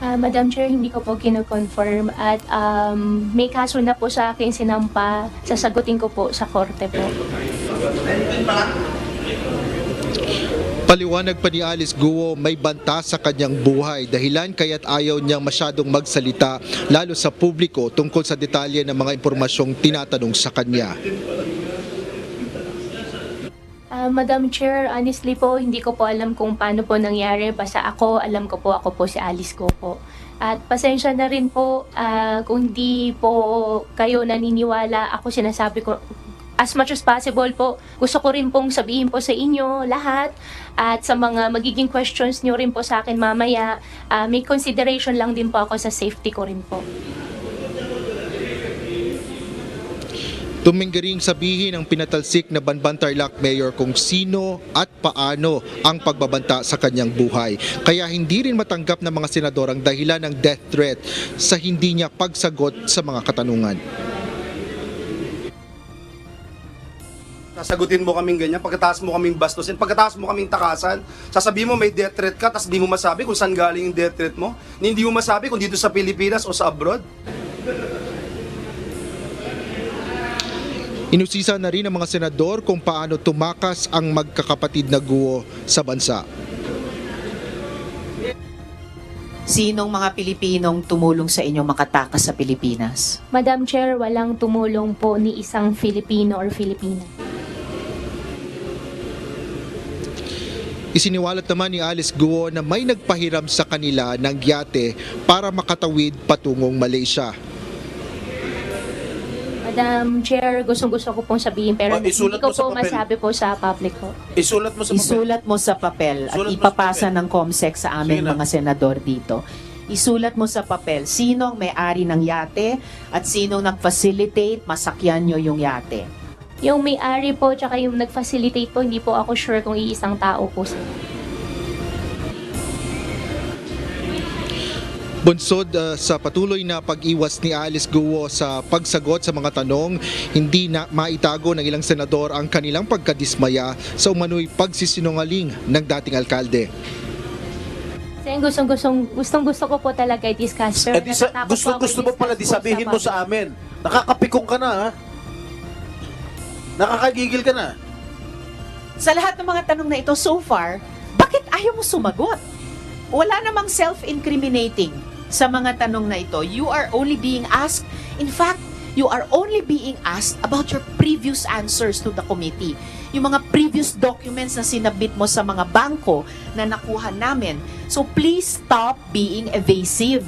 Madam Chair, hindi ko po kino-confirm at may kaso na po sa akin sinampa. Sasagutin ko po sa korte po. Paliwanag pa ni Alice Guo, may banta sa kanyang buhay, dahilan kaya't ayaw niyang masyadong magsalita lalo sa publiko tungkol sa detalye ng mga impormasyong tinatanong sa kanya. Madam Chair, honestly po, hindi ko po alam kung paano po nangyari. Basta alam ko po si Alice Guo po. At pasensya na rin po kung hindi po kayo naniniwala. Ako sinasabi ko, as much as possible po, gusto ko rin pong sabihin po sa inyo lahat at sa mga magiging questions nyo rin po sa akin mamaya, may consideration lang din po ako sa safety ko rin po. Tuminggaring sabihin ng pinatalsik na Banban Tarlac Mayor kung sino at paano ang pagbabanta sa kanyang buhay. Kaya hindi rin matanggap ng mga senador ang dahilan ng death threat sa hindi niya pagsagot sa mga katanungan. Sasagutin mo kaming ganyan, pagkataas mo kaming bastusin, pagkataas mo kaming takasan, sasabihin mo may death threat ka, tapos di mo masabi kung saan galing yung death threat mo, hindi mo masabi kung dito sa Pilipinas o sa abroad. Inusisa na rin ng mga senador kung paano tumakas ang magkakapatid na Guo sa bansa. Sinong mga Pilipinong tumulong sa inyo makatakas sa Pilipinas? Madam Chair, walang tumulong po ni isang Filipino or Filipina. Isiniwalat naman ni Alice Guo na may nagpahiram sa kanila ng yate para makatawid patungong Malaysia. Madam Chair, gustong-gusto ko pong sabihin pero hindi isulat ko mo sa po papel. masabi po sa public po. Isulat mo sa papel. Isulat mo sa papel at Isulat mo sa ipapasa papel. ng COMSEC sa aming Sige na. mga senador dito. Isulat mo sa papel sino ang may-ari ng yate at sino nag-facilitate masakyan nyo yung yate. Yung may-ari po tsaka yung nag-facilitate po, hindi po ako sure kung iisang tao po sila. Bunsod sa patuloy na pag-iwas ni Alice Guo sa pagsagot sa mga tanong, hindi na maitago ng ilang senador ang kanilang pagkadismaya sa umano'y pagsisinungaling ng dating alkalde. Kasi gustong-gusto ko po talaga i-discuss. Pero natatakot po ako Gusto mo pala di i-discuss po sabihin sa mo public. sa amin. Nakakapikong ka na, ha? Nakakagigil ka na. Sa lahat ng mga tanong na ito so far, bakit ayaw mo sumagot? Wala namang self-incriminating sa mga tanong na ito. You are only being asked, in fact, you are only being asked about your previous answers to the committee. Yung mga previous documents na sinabit mo sa mga bangko na nakuha namin. So please stop being evasive.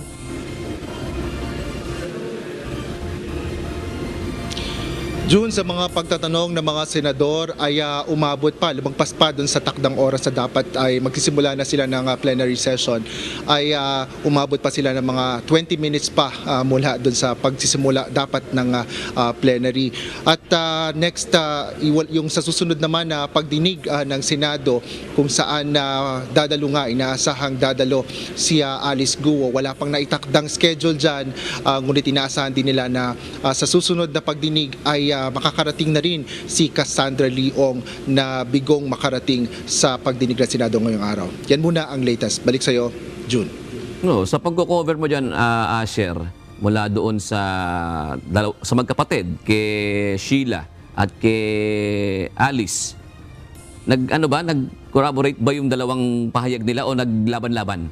June, sa mga pagtatanong ng mga senador ay umabot pa, lumagpas pa dun sa takdang oras na dapat ay magsisimula na sila ng plenary session, ay umabot pa sila ng mga 20 minutes pa mula dun sa pagsisimula dapat ng plenary. At next, yung sa susunod naman na pagdinig ng Senado kung saan dadalo nga, inaasahang dadalo si Alice Guo. Wala pang naitakdang schedule dyan, ngunit inaasahan din nila na sa susunod na pagdinig ay makakarating na rin si Cassandra Leong na bigong makarating sa pagdinig ng Senado ngayong araw. Yan muna ang latest. Balik sa'yo, June. No, sa pagko-cover mo dyan, Asher, mula doon sa magkapatid, kay Sheila at kay Alice, nag-corroborate ba yung dalawang pahayag nila o naglaban-laban?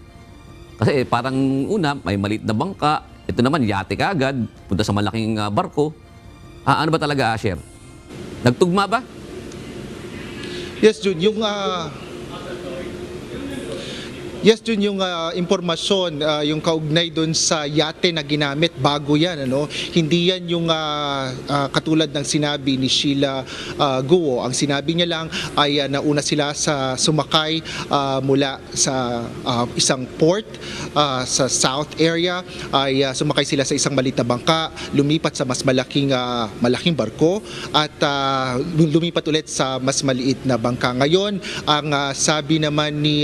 Kasi parang una, may maliit na bangka, ito naman yate ka agad, punta sa malaking barko. Ano ba talaga, Asher? Nagtugma ba? Yes, June, yung impormasyon, yung kaugnay doon sa yate na ginamit, bago yan, ano? Hindi yan yung katulad ng sinabi ni Sheila Guo. Ang sinabi niya lang ay nauna sila sa sumakay mula sa isang port sa south area, ay sumakay sila sa isang maliit na bangka, lumipat sa mas malaking barko at lumipat ulit sa mas maliit na bangka. Ngayon, ang sabi naman ni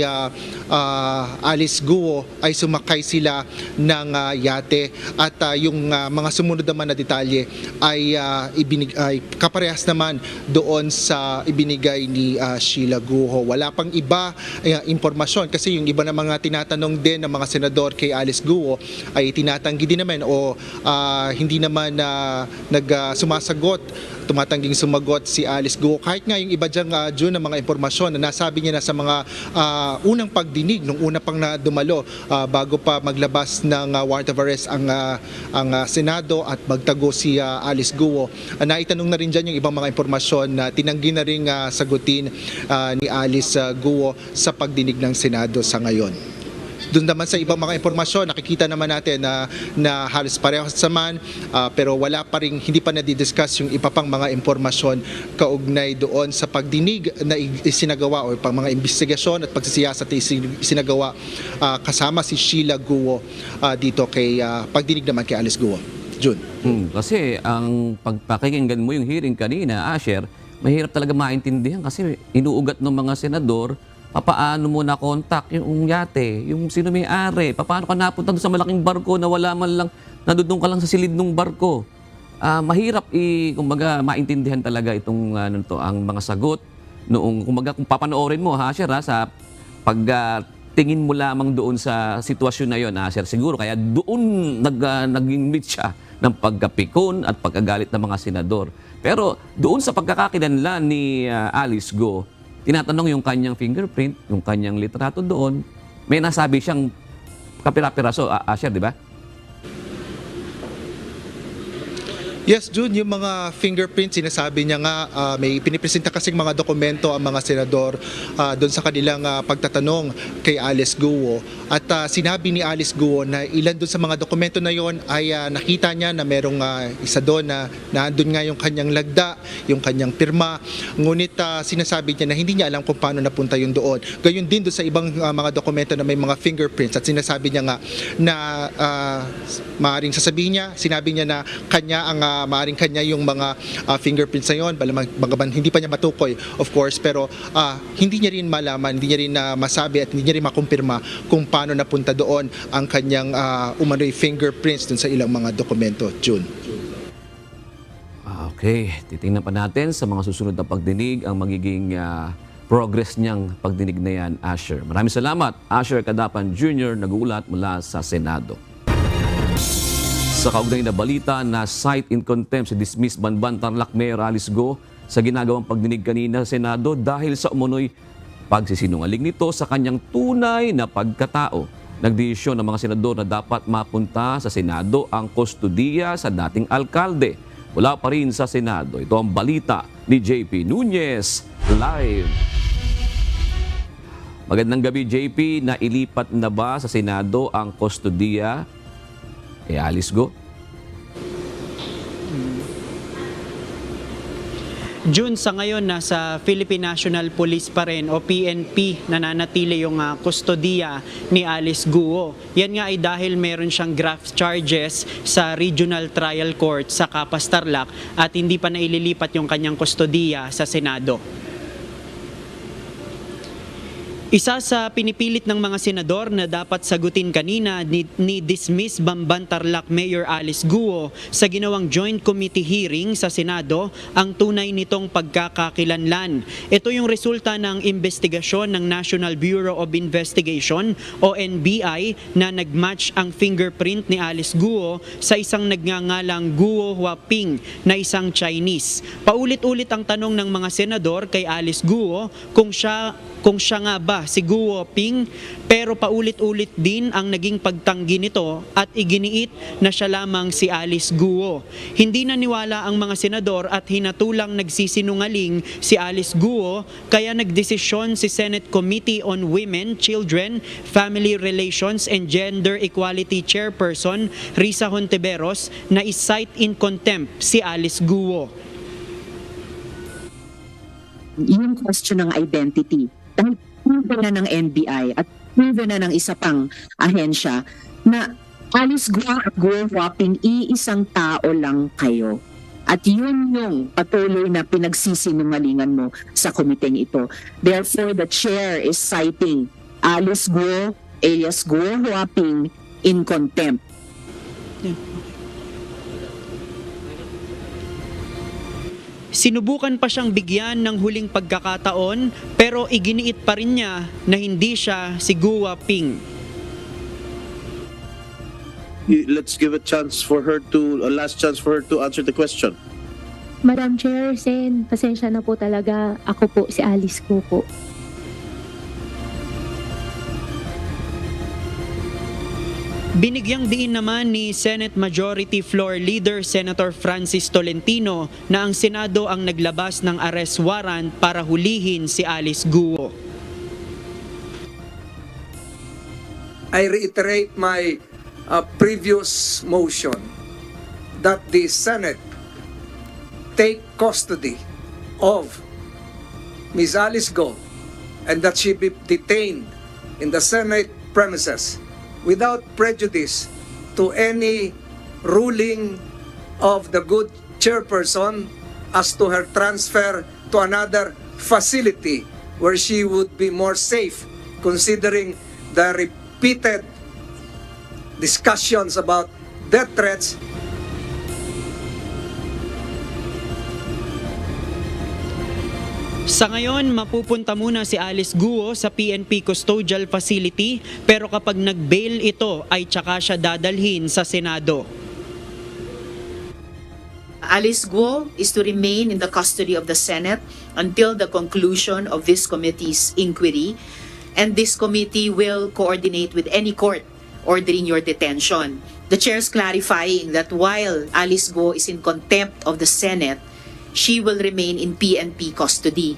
Alice Guo ay sumakay sila ng yate at yung mga sumunod naman na detalye ay kaparehas naman doon sa ibinigay ni Sheila Guo. Wala pang iba impormasyon kasi yung iba na mga tinatanong din ng mga senador kay Alice Guo ay tinatanggi din naman o hindi naman sumasagot, tumatangging sumagot si Alice Guo. Kahit nga yung iba diyang June ng mga impormasyon na nasabi niya na sa mga unang pagdinig, nung una pang na dumalo bago pa maglabas ng warrant of arrest ang Senado at magtago si Alice Guo. Naitanong na rin dyan yung ibang mga impormasyon na tinanggi na rin sagutin ni Alice Guo sa pagdinig ng Senado sa ngayon. Doon naman sa ibang mga impormasyon, nakikita naman natin na halos parehas naman, pero wala pa rin, hindi pa na-discuss yung iba pang mga impormasyon kaugnay doon sa pagdinig na isinagawa o pang mga investigasyon at pagsisiyasat na isinagawa kasama si Sheila Guo dito kay pagdinig naman kay Alice Guo. June. Kasi ang pagpakinggan mo yung hearing kanina, Asher, mahirap talaga maintindihan kasi inuugat ng mga senador paano mo na-contact yung yate, yung sino may-ari, paano ka napunta doon sa malaking barko na wala man lang, nandun ka lang sa silid ng barko. Mahirap kumbaga maintindihan talaga itong ang mga sagot noong kumbaga kung papanoorin mo, Asher, sa pagtingin mo lamang doon sa sitwasyon na yon, Asher, siguro kaya doon naging meet siya ng pagkapikon at pagkagalit ng mga senador. Pero doon sa pagkakakilanlan ni Alice Guo, tinatanong yung kanyang fingerprint, yung kanyang litrato doon, may nasabi siyang kapira-piraso, Asher, di ba? Yes, June, yung mga fingerprints, sinasabi niya nga, may pinipresenta kasing mga dokumento ang mga senador doon sa kanilang pagtatanong kay Alice Guo. At sinabi ni Alice Guo na ilan doon sa mga dokumento na yon ay nakita niya na merong isa doon na nandun nga yung kanyang lagda, yung kanyang pirma. Ngunit sinasabi niya na hindi niya alam kung paano napunta yun doon. Gayun din doon sa ibang mga dokumento na may mga fingerprints. At sinasabi niya nga na maaaring sasabihin niya, sinabi niya na kanya ang maaaring kanya yung mga fingerprints na yun, bagaman hindi pa niya matukoy, of course, pero hindi niya rin malaman, hindi niya rin masabi at hindi niya rin makumpirma kung paano napunta doon ang kanyang umano'y fingerprints dun sa ilang mga dokumento. June. Okay, titingnan pa natin sa mga susunod na pagdinig ang magiging progress niyang pagdinig na yan, Asher. Maraming salamat, Asher Cadapan Jr., nag-uulat mula sa Senado. Sa kaugnay na balita na cite in contempt si dismissed Banban Tarlac Mayor Alice Guo sa ginagawang pagdinig kanina sa Senado dahil sa umunoy pagsisinungaling nito sa kanyang tunay na pagkatao. Nagdesisyon ng mga senador na dapat mapunta sa Senado ang kustodiya sa dating alkalde. Wala pa rin sa Senado. Ito ang balita ni JP Nunez live. Magandang gabi, JP. Nailipat na ba sa Senado ang kustodiya kay Alice Guo? June, sa ngayon nasa Philippine National Police pa rin o PNP nananatili yung kustodiya ni Alice Guo. Yan nga ay dahil meron siyang graft charges sa Regional Trial Court sa Capas Tarlac at hindi pa naililipat yung kanyang kustodiya sa Senado. Isa sa pinipilit ng mga senador na dapat sagutin kanina ni dismiss Bamban Tarlac Mayor Alice Guo sa ginawang joint committee hearing sa Senado ang tunay nitong pagkakakilanlan. Ito yung resulta ng investigasyon ng National Bureau of Investigation o NBI na nagmatch ang fingerprint ni Alice Guo sa isang nagngangalang Guo Huaping na isang Chinese. Paulit-ulit ang tanong ng mga senador kay Alice Guo kung siya nga ba si Guo Ping, pero paulit-ulit din ang naging pagtanggi nito at iginiit na siya lamang si Alice Guo. Hindi naniwala ang mga senador at hinatulang nagsisinungaling si Alice Guo kaya nagdesisyon si Senate Committee on Women, Children, Family Relations and Gender Equality Chairperson Risa Hontiveros na is-cite in contempt si Alice Guo. Yung question ng identity, dahil proven na ng NBI at proven na ng isa pang ahensya na Alice Guo at Guo Huaping iisang tao lang kayo. At yun yung patuloy na pinagsisinungalingan mo sa komiteng ito. Therefore, the chair is citing Alice Guo alias Guo Huaping in contempt. Sinubukan pa siyang bigyan ng huling pagkakataon pero iginiit pa rin niya na hindi siya si Guo Ping. Let's give a last chance for her to answer the question. Madam Chair, Sen, pasensya na po talaga. Ako po si Alice Guo po. Binigyang diin naman ni Senate Majority Floor Leader Senator Francis Tolentino na ang Senado ang naglabas ng arrest warrant para hulihin si Alice Guo. I reiterate my previous motion that the Senate take custody of Ms. Alice Guo and that she be detained in the Senate premises without prejudice to any ruling of the good chairperson as to her transfer to another facility where she would be more safe, considering the repeated discussions about death threats. Sa ngayon, mapupunta muna si Alice Guo sa PNP Custodial Facility pero kapag nag-bail ito ay tsaka siya dadalhin sa Senado. Alice Guo is to remain in the custody of the Senate until the conclusion of this committee's inquiry, and this committee will coordinate with any court ordering your detention. The chair is clarifying that while Alice Go is in contempt of the Senate, she will remain in PNP custody.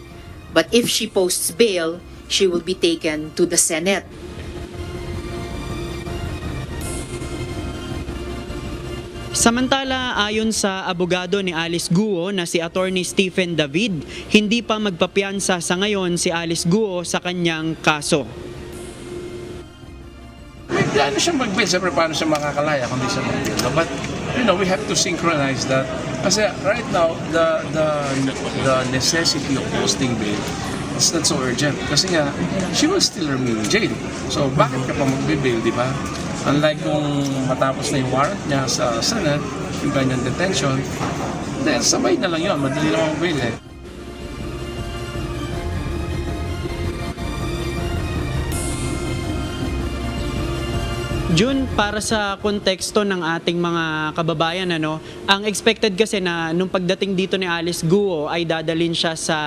But if she posts bail, she will be taken to the Senate. Samantala, ayon sa abogado ni Alice Guo na si Attorney Stephen David, hindi pa magpapiansa sa ngayon si Alice Guo sa kanyang kaso. May plano siya mag-bail. Siyempre, paano siya makakalaya kung di siya mag-bail? But, we have to synchronize that. Kasi right now, the necessity of posting bail is not so urgent. Kasi nga, she will still remain in jail. So, bakit ka pa mag-bail, di ba? Unlike kung matapos na yung warrant niya sa Senate, yung kanyang detention, then sabay na lang yun. Madali lang mag-bail eh. June, para sa konteksto ng ating mga kababayan, ang expected kasi na nung pagdating dito ni Alice Guo ay dadalhin siya sa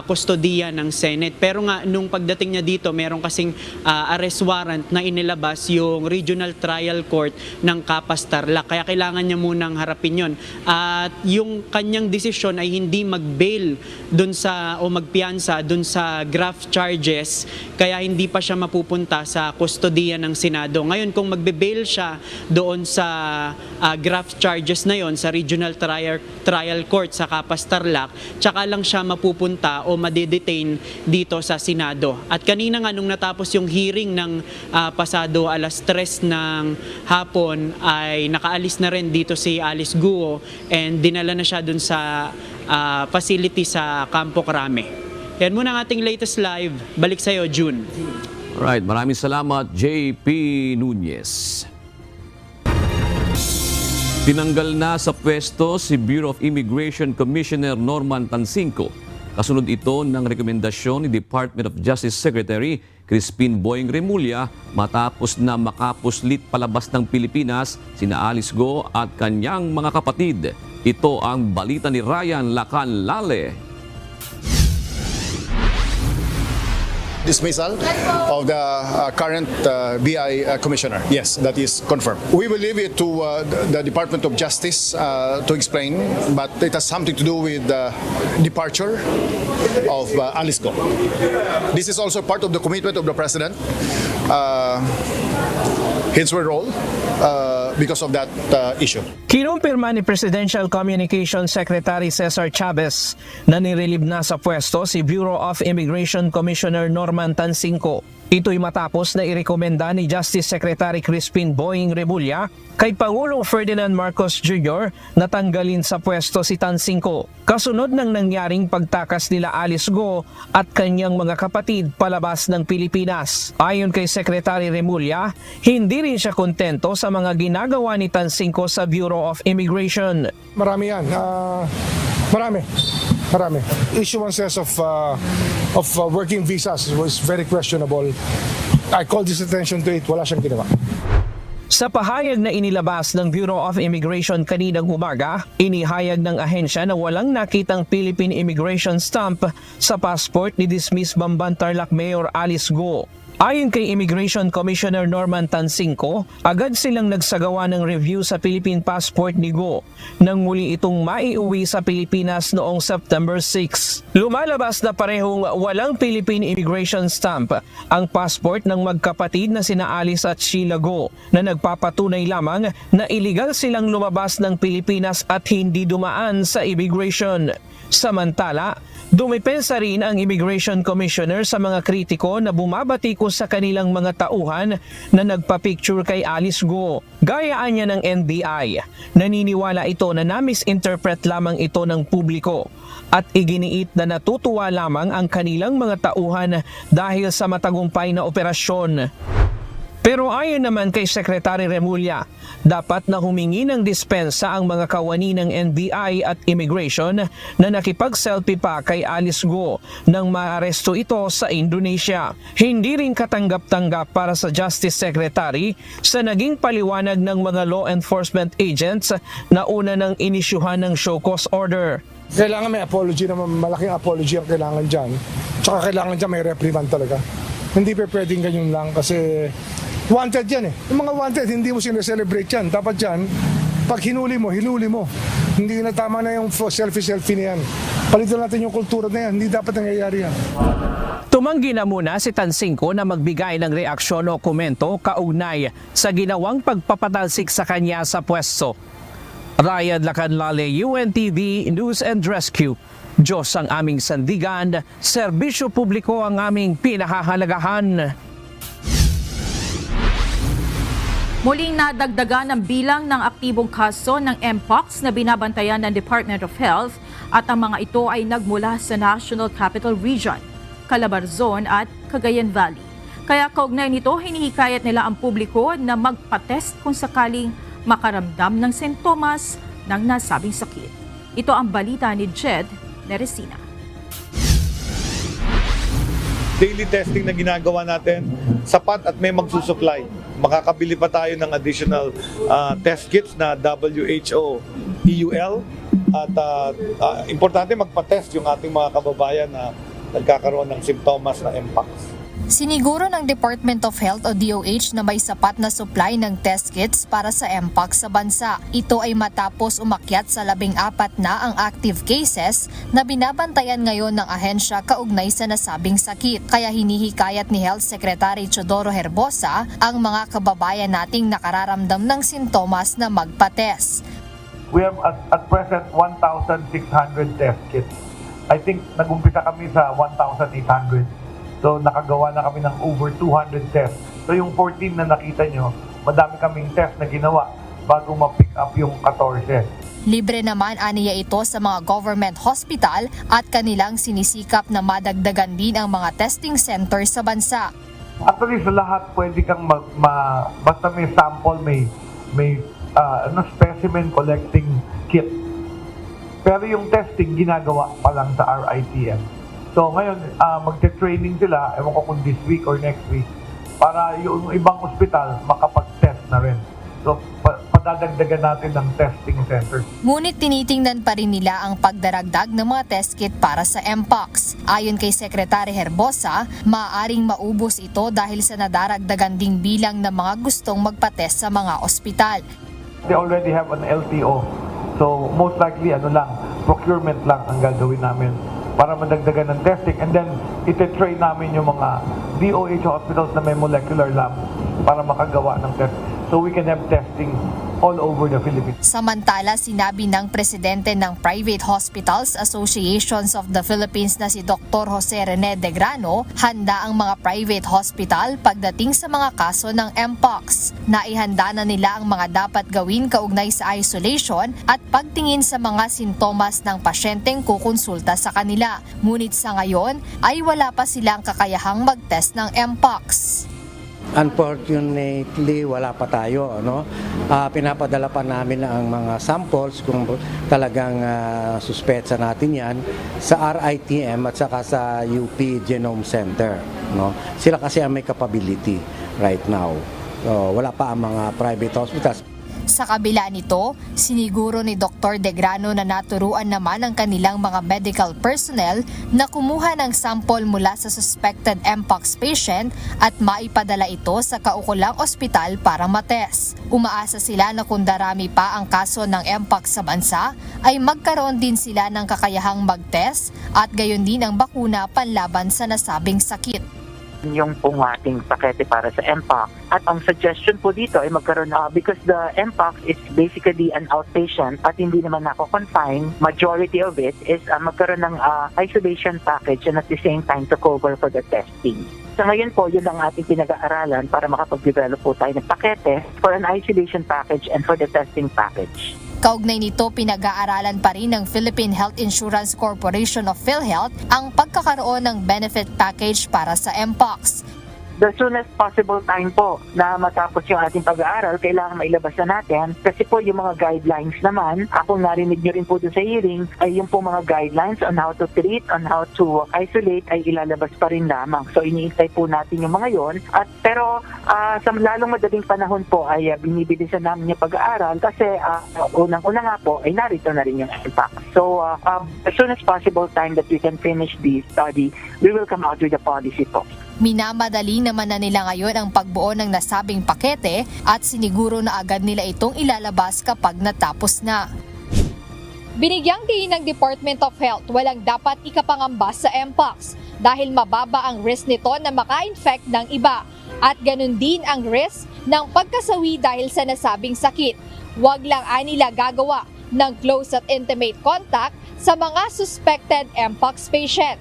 kustodiya ng Senate. Pero nga, nung pagdating niya dito, meron kasing arrest warrant na inilabas yung Regional Trial Court ng Capas Tarlac. Kaya kailangan niya munang harapin yun. At yung kanyang desisyon ay hindi mag-bail o magpiansa dun sa graft charges, kaya hindi pa siya mapupunta sa kustodiya ng Senado. Ngayon, kung magbe-bail siya doon sa graft charges na yon sa Regional Trial Court sa Capas Tarlac, tsaka lang siya mapupunta o madedetain dito sa Senado. At kanina nga nung natapos yung hearing ng pasado alas 3 ng hapon ay nakaalis na rin dito si Alice Guo and dinala na siya doon sa facility sa Campo Crame. Yan muna ang ating latest live. Balik sa'yo, June. Alright, maraming salamat, JP Nunez. Tinanggal na sa pwesto si Bureau of Immigration Commissioner Norman Tansinco. Kasunod ito ng rekomendasyon ni Department of Justice Secretary Crispin Boying Remulla matapos na makapuslit palabas ng Pilipinas sina Alice Go at kanyang mga kapatid. Ito ang balita ni Ryan Lacanlale. Dismissal of the current BI commissioner. Yes, that is confirmed. We will leave it to the Department of Justice to explain, but it has something to do with the departure of Alice Go. This is also part of the commitment of the President. Hence our role because of that issue. Kinumpirma ni Presidential Communications Secretary Cesar Chavez na nirelieve na sa pwesto si Bureau of Immigration Commissioner Norman Tansinco. Ito'y matapos na irekomenda ni Justice Secretary Crispin Boying Remulla kay Pangulong Ferdinand Marcos Jr. na tanggalin sa pwesto si Tansinco. Kasunod ng nangyaring pagtakas nila Alice Go at kanyang mga kapatid palabas ng Pilipinas. Ayon kay Secretary Remulla, hindi rin siya kontento sa mga ginagawa ni Tansinco sa Bureau of Immigration. Marami yan. Marami. Issuances of working visas was very questionable. I called this attention to it. Wala siyang ginawa. Sa pahayag na inilabas ng Bureau of Immigration kaninang umaga, inihayag ng ahensya na walang nakitang Philippine immigration stamp sa passport ni dismissed Bamban Tarlac Mayor Alice Go. Ayon kay Immigration Commissioner Norman Tansinco, agad silang nagsagawa ng review sa Philippine passport ni Go nang muli itong maiuwi sa Pilipinas noong September 6. Lumalabas na parehong walang Philippine immigration stamp ang passport ng magkapatid na sina Alice at Sheila Go na nagpapatunay lamang na iligal silang lumabas ng Pilipinas at hindi dumaan sa immigration. Samantala, dumipensa rin ang Immigration Commissioner sa mga kritiko na bumabatikos sa kanilang mga tauhan na nagpa-picture kay Alice Go. Gayaan niya ng NBI. Naniniwala ito na na-misinterpret lamang ito ng publiko at iginiit na natutuwa lamang ang kanilang mga tauhan dahil sa matagumpay na operasyon. Pero ayon naman kay Secretary Remulla, dapat na humingi ng dispensa ang mga kawani ng NBI at Immigration na nakipag-selfie pa kay Alice Go nang maaresto ito sa Indonesia. Hindi rin katanggap-tanggap para sa Justice Secretary sa naging paliwanag ng mga law enforcement agents na una nang inisyuhan ng show cause order. Kailangan may apology naman, malaking apology ang kailangan dyan. Tsaka kailangan dyan may reprimand talaga. Hindi pa pwedeng ganyan lang kasi Wanted yan eh. Yung mga wanted, hindi mo sineselebrate yan. Dapat yan, pag hinuli mo. Hindi na tama na yung selfie na yan. Palitan natin yung kultura na yan. Hindi dapat nangyayari yan. Tumanggi na muna si Tansingco na magbigay ng reaksyon o komento kaugnay sa ginawang pagpapatalsik sa kanya sa pwesto. Ryan Lacanlale, UNTV News and Rescue. Diyos ang aming sandigan, serbisyo publiko ang aming pinahahalagahan. Muling nadagdagan ang bilang ng aktibong kaso ng Mpox na binabantayan ng Department of Health at ang mga ito ay nagmula sa National Capital Region, Calabarzon at Cagayan Valley. Kaya kaugnay nito, hinihikayat nila ang publiko na magpatest kung sakaling makaramdam ng sintomas ng nasabing sakit. Ito ang balita ni Jed Neresina. Daily testing na ginagawa natin, sapat at may magsusupply. Makakabili pa tayo ng additional test kits na WHO, EUL, at importante magpa-test yung ating mga kababayan na nagkakaroon ng simptomas na Mpox. Siniguro ng Department of Health o DOH na may sapat na supply ng test kits para sa Mpox sa bansa. Ito ay matapos umakyat sa 14 na ang active cases na binabantayan ngayon ng ahensya kaugnay sa nasabing sakit. Kaya hinihikayat ni Health Secretary Teodoro Herbosa ang mga kababayan nating nakararamdam ng sintomas na magpa-test. We have at present 1,600 test kits. I think nag-umpisa kami sa 1,800. So nakagawa na kami ng over 200 tests. So yung 14 na nakita nyo, madami kaming test na ginawa bago ma-pick up yung 14. Libre naman aniya ito sa mga government hospital at kanilang sinisikap na madagdagan din ang mga testing center sa bansa. Actually sa lahat pwede kang basta may sample, may specimen collecting kit. Pero yung testing ginagawa pa lang sa RITM. So ngayon, magte-training sila, ewan ko kung this week or next week, para yung ibang ospital makapag-test na rin. So padadagdagan natin ng testing center. Ngunit tinitingnan pa rin nila ang pagdaragdag ng mga test kit para sa Mpox. Ayon kay Secretary Herbosa, maaaring maubos ito dahil sa nadaragdagan ding bilang ng mga gustong magpa-test sa mga ospital. They already have an LTO. So most likely procurement lang ang gagawin namin para madagdagan ng testing, and then ite-train namin yung mga DOH hospitals na may molecular lab para makagawa ng test. So we can have testing all over the Philippines. Samantala, sinabi ng presidente ng Private Hospitals Associations of the Philippines na si Dr. Jose Rene De Grano, handa ang mga private hospital pagdating sa mga kaso ng Mpox. Naihanda na nila ang mga dapat gawin kaugnay sa isolation at pagtingin sa mga sintomas ng pasyenteng kukonsulta sa kanila. Ngunit sa ngayon ay wala pa silang kakayahang mag-test ng Mpox. Unfortunately, wala pa tayo. Pinapadala pa namin ang mga samples kung talagang suspetsa natin yan sa RITM at saka sa UP Genome Center. Sila kasi ang may capability right now. Wala pa ang mga private hospitals. Sa kabila nito, siniguro ni Dr. De Grano na naturuan naman ang kanilang mga medical personnel na kumuha ng sample mula sa suspected Mpox patient at maipadala ito sa kaukulang ospital para matest. Umaasa sila na kung darami pa ang kaso ng Mpox sa bansa, ay magkaroon din sila ng kakayahang mag-test at gayon din ang bakuna panlaban sa nasabing sakit. Yung pong ating pakete para sa Mpox. At ang suggestion po dito ay magkaroon because the Mpox is basically an outpatient at hindi naman nako-confine, majority of it is magkaroon ng isolation package and at the same time to cover for the testing. So ngayon po, yun ang ating pinag-aaralan para makapag-develop po tayo ng pakete for an isolation package and for the testing package. Kaugnay nito, pinag-aaralan pa rin ng Philippine Health Insurance Corporation of PhilHealth ang pagkakaroon ng benefit package para sa Mpox. The soonest possible time po na matapos yung ating pag-aaral, kailangan mailabas na natin kasi po yung mga guidelines naman, kung narinig nyo rin po dun sa hearing, ay yung po mga guidelines on how to treat, on how to isolate ay ilalabas pa rin lamang. So iniintay po natin yung mga yon. Pero sa lalong madaling panahon po ay binibilisan namin yung pag-aaral kasi unang-una nga po ay narito na rin yung impact. So as soon as possible time that we can finish this study, we will come out with a policy po. Minamadali naman na nila ngayon ang pagbuo ng nasabing pakete at siniguro na agad nila itong ilalabas kapag natapos na. Binigyang diin ng Department of Health walang dapat ikapangamba sa Mpox dahil mababa ang risk nito na maka-infect ng iba at ganun din ang risk ng pagkasawi dahil sa nasabing sakit. Huwag lang nila gagawa ng close at intimate contact sa mga suspected Mpox patient.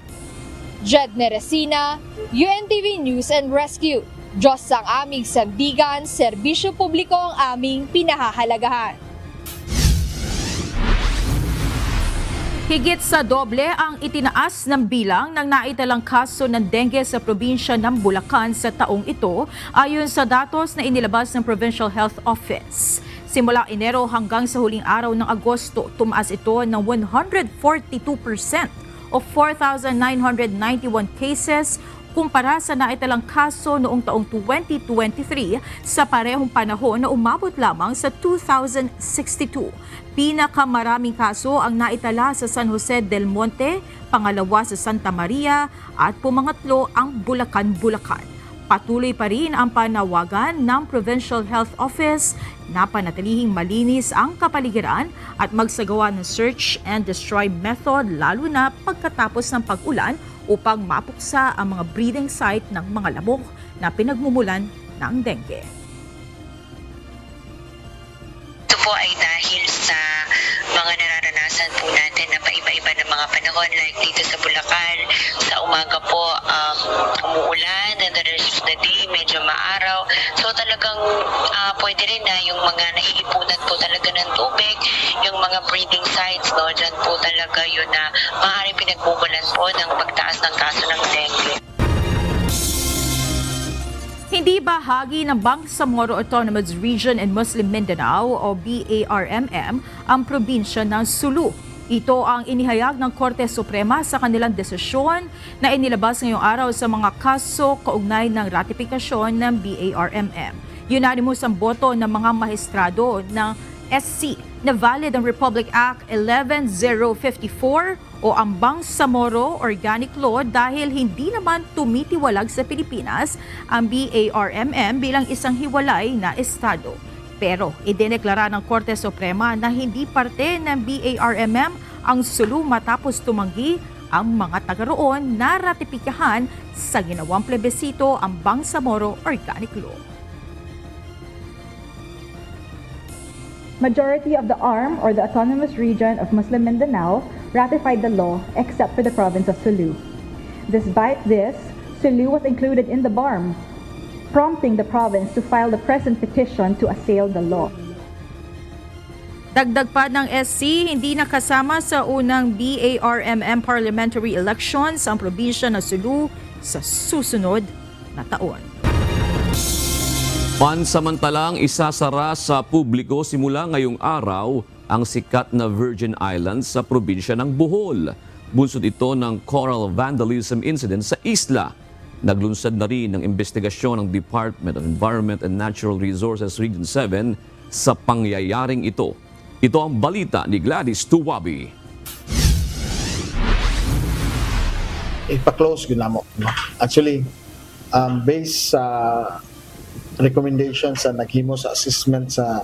Jed Neresina, UNTV News and Rescue. Diyos ang aming sandigan, serbisyo publiko ang aming pinahahalagahan. Higit sa doble ang itinaas ng bilang ng naitalang kaso ng dengue sa probinsya ng Bulacan sa taong ito ayon sa datos na inilabas ng Provincial Health Office. Simula Enero hanggang sa huling araw ng Agosto, tumaas ito ng 142% o 4,991 cases kumpara sa naitalang kaso noong taong 2023 sa parehong panahon na umabot lamang sa 2,062. Pinakamaraming kaso ang naitala sa San Jose del Monte, pangalawa sa Santa Maria at pumangatlo ang Bulacan. Patuloy pa rin ang panawagan ng Provincial Health Office na panatilihing malinis ang kapaligiran at magsagawa ng search and destroy method lalo na pagkatapos ng pag-ulan upang mapuksa ang mga breeding site ng mga lamok na pinagmumulan ng dengue. Ito po ay dahil sa mga nararanasan po natin na paiba-iba ng mga panahon like dito sa Bulacan. Sa umaga po umuulan and the rest of the day medyo maaraw. So talagang pwede rin na yung mga naiipunan po talaga ng tubig, yung mga breeding sites, no, dyan po talaga yun na maaaring pinagmumulan po ng pagtaas ng kaso ng dengue. Hindi bahagi ng Bangsamoro Autonomous Region in Muslim Mindanao o BARMM ang probinsya ng Sulu. Ito ang inihayag ng Korte Suprema sa kanilang desisyon na inilabas ngayong araw sa mga kaso kaugnay ng ratifikasyon ng BARMM. Unanimous ang boto ng mga maestrado ng SC na valid ang Republic Act 11054 o ang Bangsamoro Organic Law dahil hindi naman tumitiwalag sa Pilipinas ang BARMM bilang isang hiwalay na estado. Pero idineklara ng Korte Suprema na hindi parte ng BARMM ang Sulu matapos tumanggi ang mga taga-roon na ratipikahan sa ginawang plebisito ang Bangsamoro Organic Law. Majority of the ARM or the Autonomous Region of Muslim Mindanao ratified the law except for the province of Sulu. Despite this, Sulu was included in the BARM, prompting the province to file the present petition to assail the law. Dagdag pa ng SC, hindi nakasama sa unang BARMM parliamentary elections ang probinsya ng Sulu sa susunod na taon. Pansamantalang isasara sa publiko simula ngayong araw ang sikat na Virgin Islands sa probinsya ng Bohol. Bunsod ito ng coral vandalism incident sa isla. Naglunsad na rin ng investigasyon ng Department of Environment and Natural Resources Region 7 sa pangyayaring ito. Ito ang balita ni Gladys Tuwabi. Ipa-close yun mo. Actually, based sa recommendations sa naghimo sa assessment sa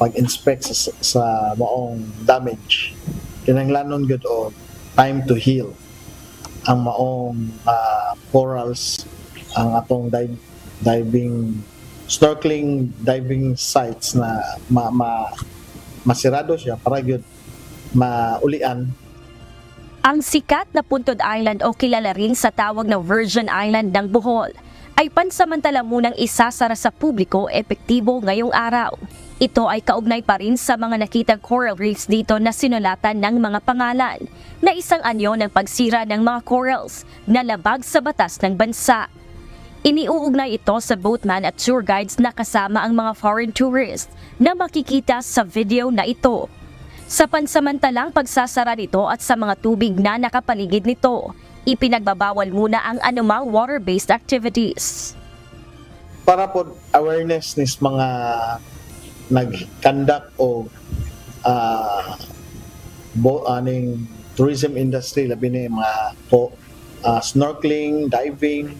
pag-inspect sa maong damage, kinahanglanon gud o time to heal ang maong corals, ang atong snorkeling diving sites na masirado siya para gyud maulian. Ang sikat na Puntod Island o kilala rin sa tawag na Virgin Island ng Bohol ay pansamantala munang isasara sa publiko epektibo ngayong araw. Ito ay kaugnay pa rin sa mga nakitang coral reefs dito na sinulatan ng mga pangalan na isang anyo ng pagsira ng mga corals na labag sa batas ng bansa. Iniuugnay ito sa boatman at tour guides na kasama ang mga foreign tourists na makikita sa video na ito. Sa pansamantalang pagsasara nito at sa mga tubig na nakapaligid nito, ipinagbabawal muna ang anumang water-based activities. Para po awareness nis mga nag-conduct o tourism industry, labi na mga snorkeling, diving,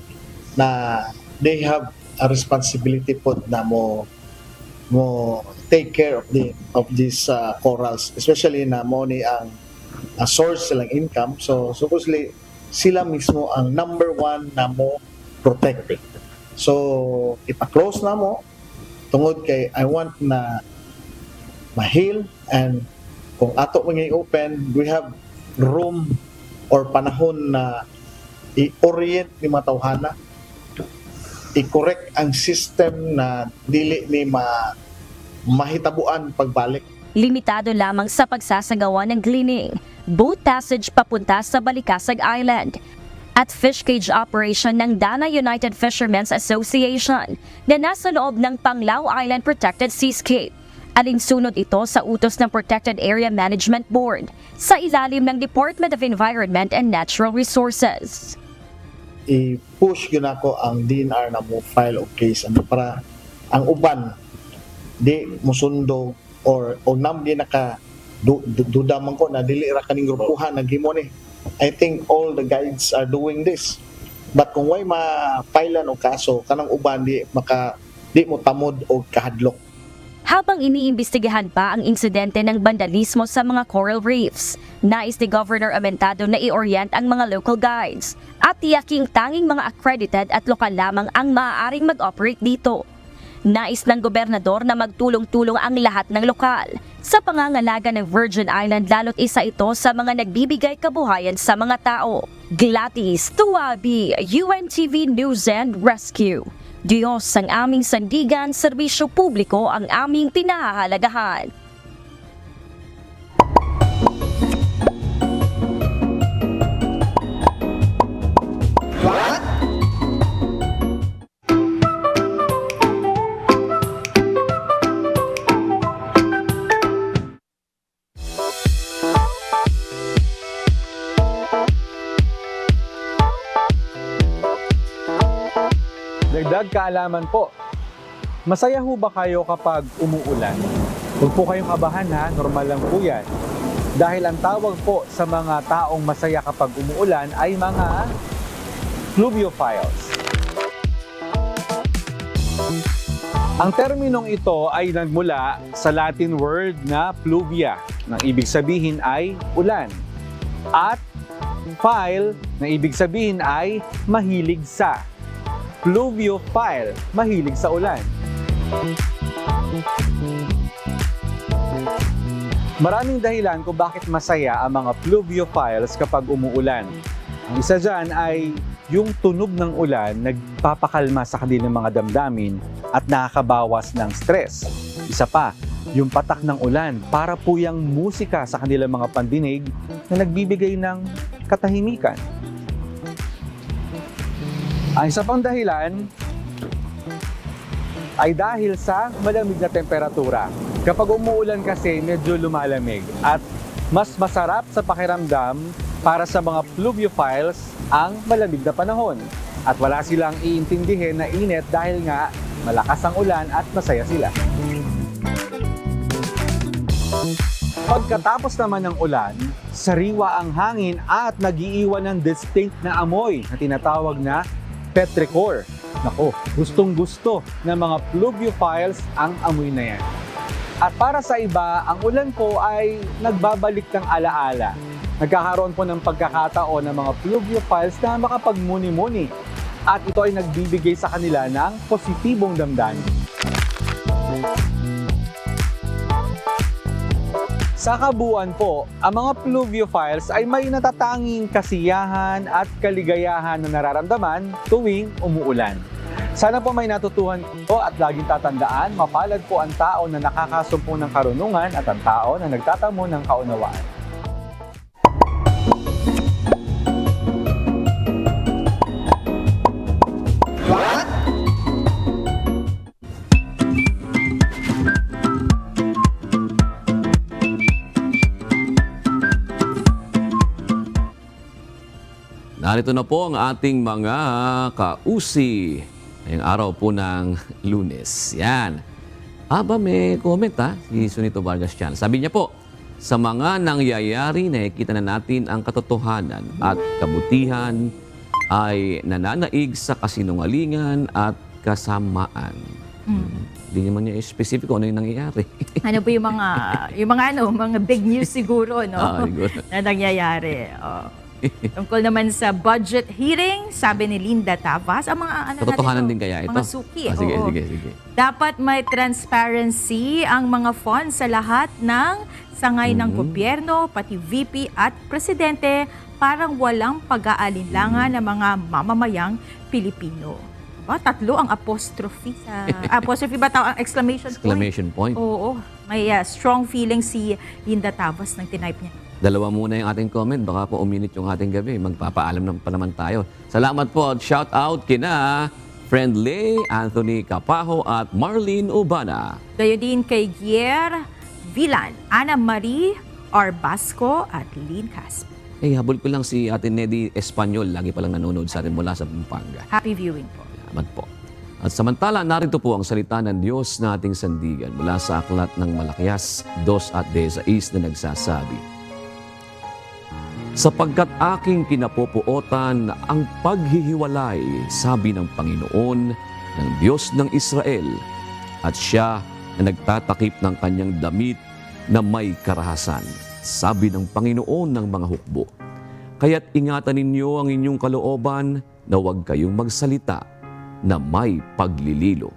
na they have a responsibility po na mo take care of these corals, especially na mo ni ang source silang income. So supposedly sila mismo ang number one na mo protect. So ipa-close na mo tungod kay I want na ma-heal, and kung ato mga i-open, we have room or panahon na i-orient ni matawhana, i-correct ang system na dili ni mahitabuan pagbalik. Limitado lamang sa pagsasagawa ng cleaning, boat passage papunta sa Balikasag Island, at fish cage operation ng Dana United Fishermen's Association na nasa loob ng Panglao Island Protected Seascape. Alinsunod ito sa utos ng Protected Area Management Board sa ilalim ng Department of Environment and Natural Resources. I-push yun ako ang DNR na mo file of case para ang uban di musundo or namdi naka dudaman ko na dili ra kaning grupuhan naghimo ni. I think all the guides are doing this, but kung way ma-filean o kaso kanang uban di mo tamod o kahadlok. Habang iniimbestigahan pa ang insidente ng vandalismo sa mga coral reefs, nais ni Governor Amentado na i-orient ang mga local guides at tiyaking tanging mga accredited at lokal lamang ang maaaring mag-operate dito. Nais ng gobernador na magtulong-tulong ang lahat ng lokal sa pangangalaga ng Virgin Island, lalo't isa ito sa mga nagbibigay kabuhayan sa mga tao. Gladys Tuwabi, UNTV News and Rescue. Diyos ang aming sandigan, serbisyo publiko ang aming pinahahalagahan. Dagdag kaalaman po, masaya ho ba kayo kapag umuulan? Huwag po kayong kabahan ha, normal lang po yan. Dahil ang tawag po sa mga taong masaya kapag umuulan ay mga pluviophiles. Ang terminong ito ay nagmula sa Latin word na pluvia, na ibig sabihin ay ulan. At phile, na ibig sabihin ay mahilig sa. Pluviophile, mahilig sa ulan. Maraming dahilan kung bakit masaya ang mga pluviophiles kapag umuulan. Ang isa dyan ay yung tunog ng ulan nagpapakalma sa kanilang mga damdamin at nakakabawas ng stress. Isa pa, yung patak ng ulan para po yung musika sa kanilang mga pandinig na nagbibigay ng katahimikan. Ang isa pang dahilan ay dahil sa malamig na temperatura. Kapag umuulan kasi medyo lumalamig at mas masarap sa pakiramdam para sa mga pluviophiles ang malamig na panahon. At wala silang iintindihin na init dahil nga malakas ang ulan at masaya sila. Pagkatapos naman ng ulan, sariwa ang hangin at nag-iiwan ng distinct na amoy na tinatawag na petrichor. Nako, gustong-gusto ng mga pluviophiles ang amoy na yan. At para sa iba, ang ulan po ay nagbabalik ng alaala. Nagkakaroon po ng pagkakataon ng mga pluviophiles na makapagmuni-muni. At ito ay nagbibigay sa kanila ng positibong damdamin. Sa kabuuan po, ang mga pluviophiles ay may natatanging kasiyahan at kaligayahan na nararamdaman tuwing umuulan. Sana po may natutuhan ito at laging tatandaan, mapalad po ang tao na nakakasumpo ng karunungan at ang tao na nagtatamo ng kaunawaan. Narito na po ang ating mga kausi ngayong araw po ng Lunes. Yan. Aba, may comment si Sunito Vargas Chan. Sabi niya po, sa mga nangyayari, nakikita na natin ang katotohanan at kabutihan ay nananaig sa kasinungalingan at kasamaan. Hindi naman niya specific kung ano yung nangyayari. Ano po yung mga big news siguro, no? Siguro. Na nangyayari. Tungkol naman sa budget hearing, sabi ni Linda Tavas, ang mga Katotohanan din kaya ito? mga suki. Sige, oo. sige. Dapat may transparency ang mga funds sa lahat ng sangay ng gobyerno, pati VP at presidente, parang walang pag-aalinlangan ng mga mamamayang Pilipino. Tatlo ang apostrophe sa apostrophe ba tawag ang exclamation point? Oo. May strong feeling si Linda Tavas nang tinype niya. Dalawa muna yung ating comment. Baka po uminit yung ating gabi. Magpapaalam pa naman tayo. Salamat po at shout out kina Friendly, Anthony Capajo at Marlene Ubana. Gayon din kay Gier Villan, Ana Marie Arbasco at Lynn Casp. Habol ko lang si Ate Nedy Espanyol. Lagi palang nanonood sa atin mula sa Pampanga. Happy viewing po. Salamat po. At samantala, narito po ang salita ng Diyos na ating sandigan mula sa aklat ng Malakias 2:16 na nagsasabi, sapagkat aking kinapupuotan ang paghihiwalay, sabi ng Panginoon, ng Diyos ng Israel, at siya na nagtatakip ng kanyang damit na may karahasan, sabi ng Panginoon ng mga hukbo. Kaya't ingatan ninyo ang inyong kalooban na huwag kayong magsalita na may paglililo.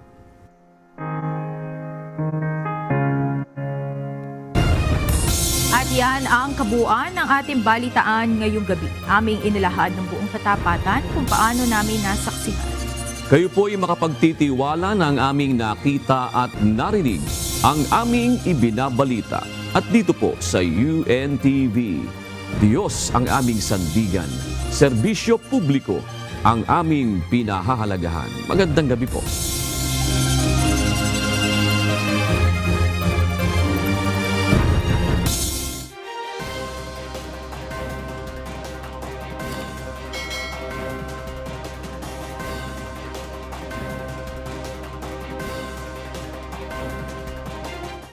At yan ang kabuuan ng ating balitaan ngayong gabi. Aming inilahad ng buong katapatan kung paano namin nasaksihan. Kayo po ay makapagtitiwala ng aming nakita at narinig, ang aming ibinabalita. At dito po sa UNTV, Diyos ang aming sandigan, serbisyo publiko ang aming pinahahalagahan. Magandang gabi po.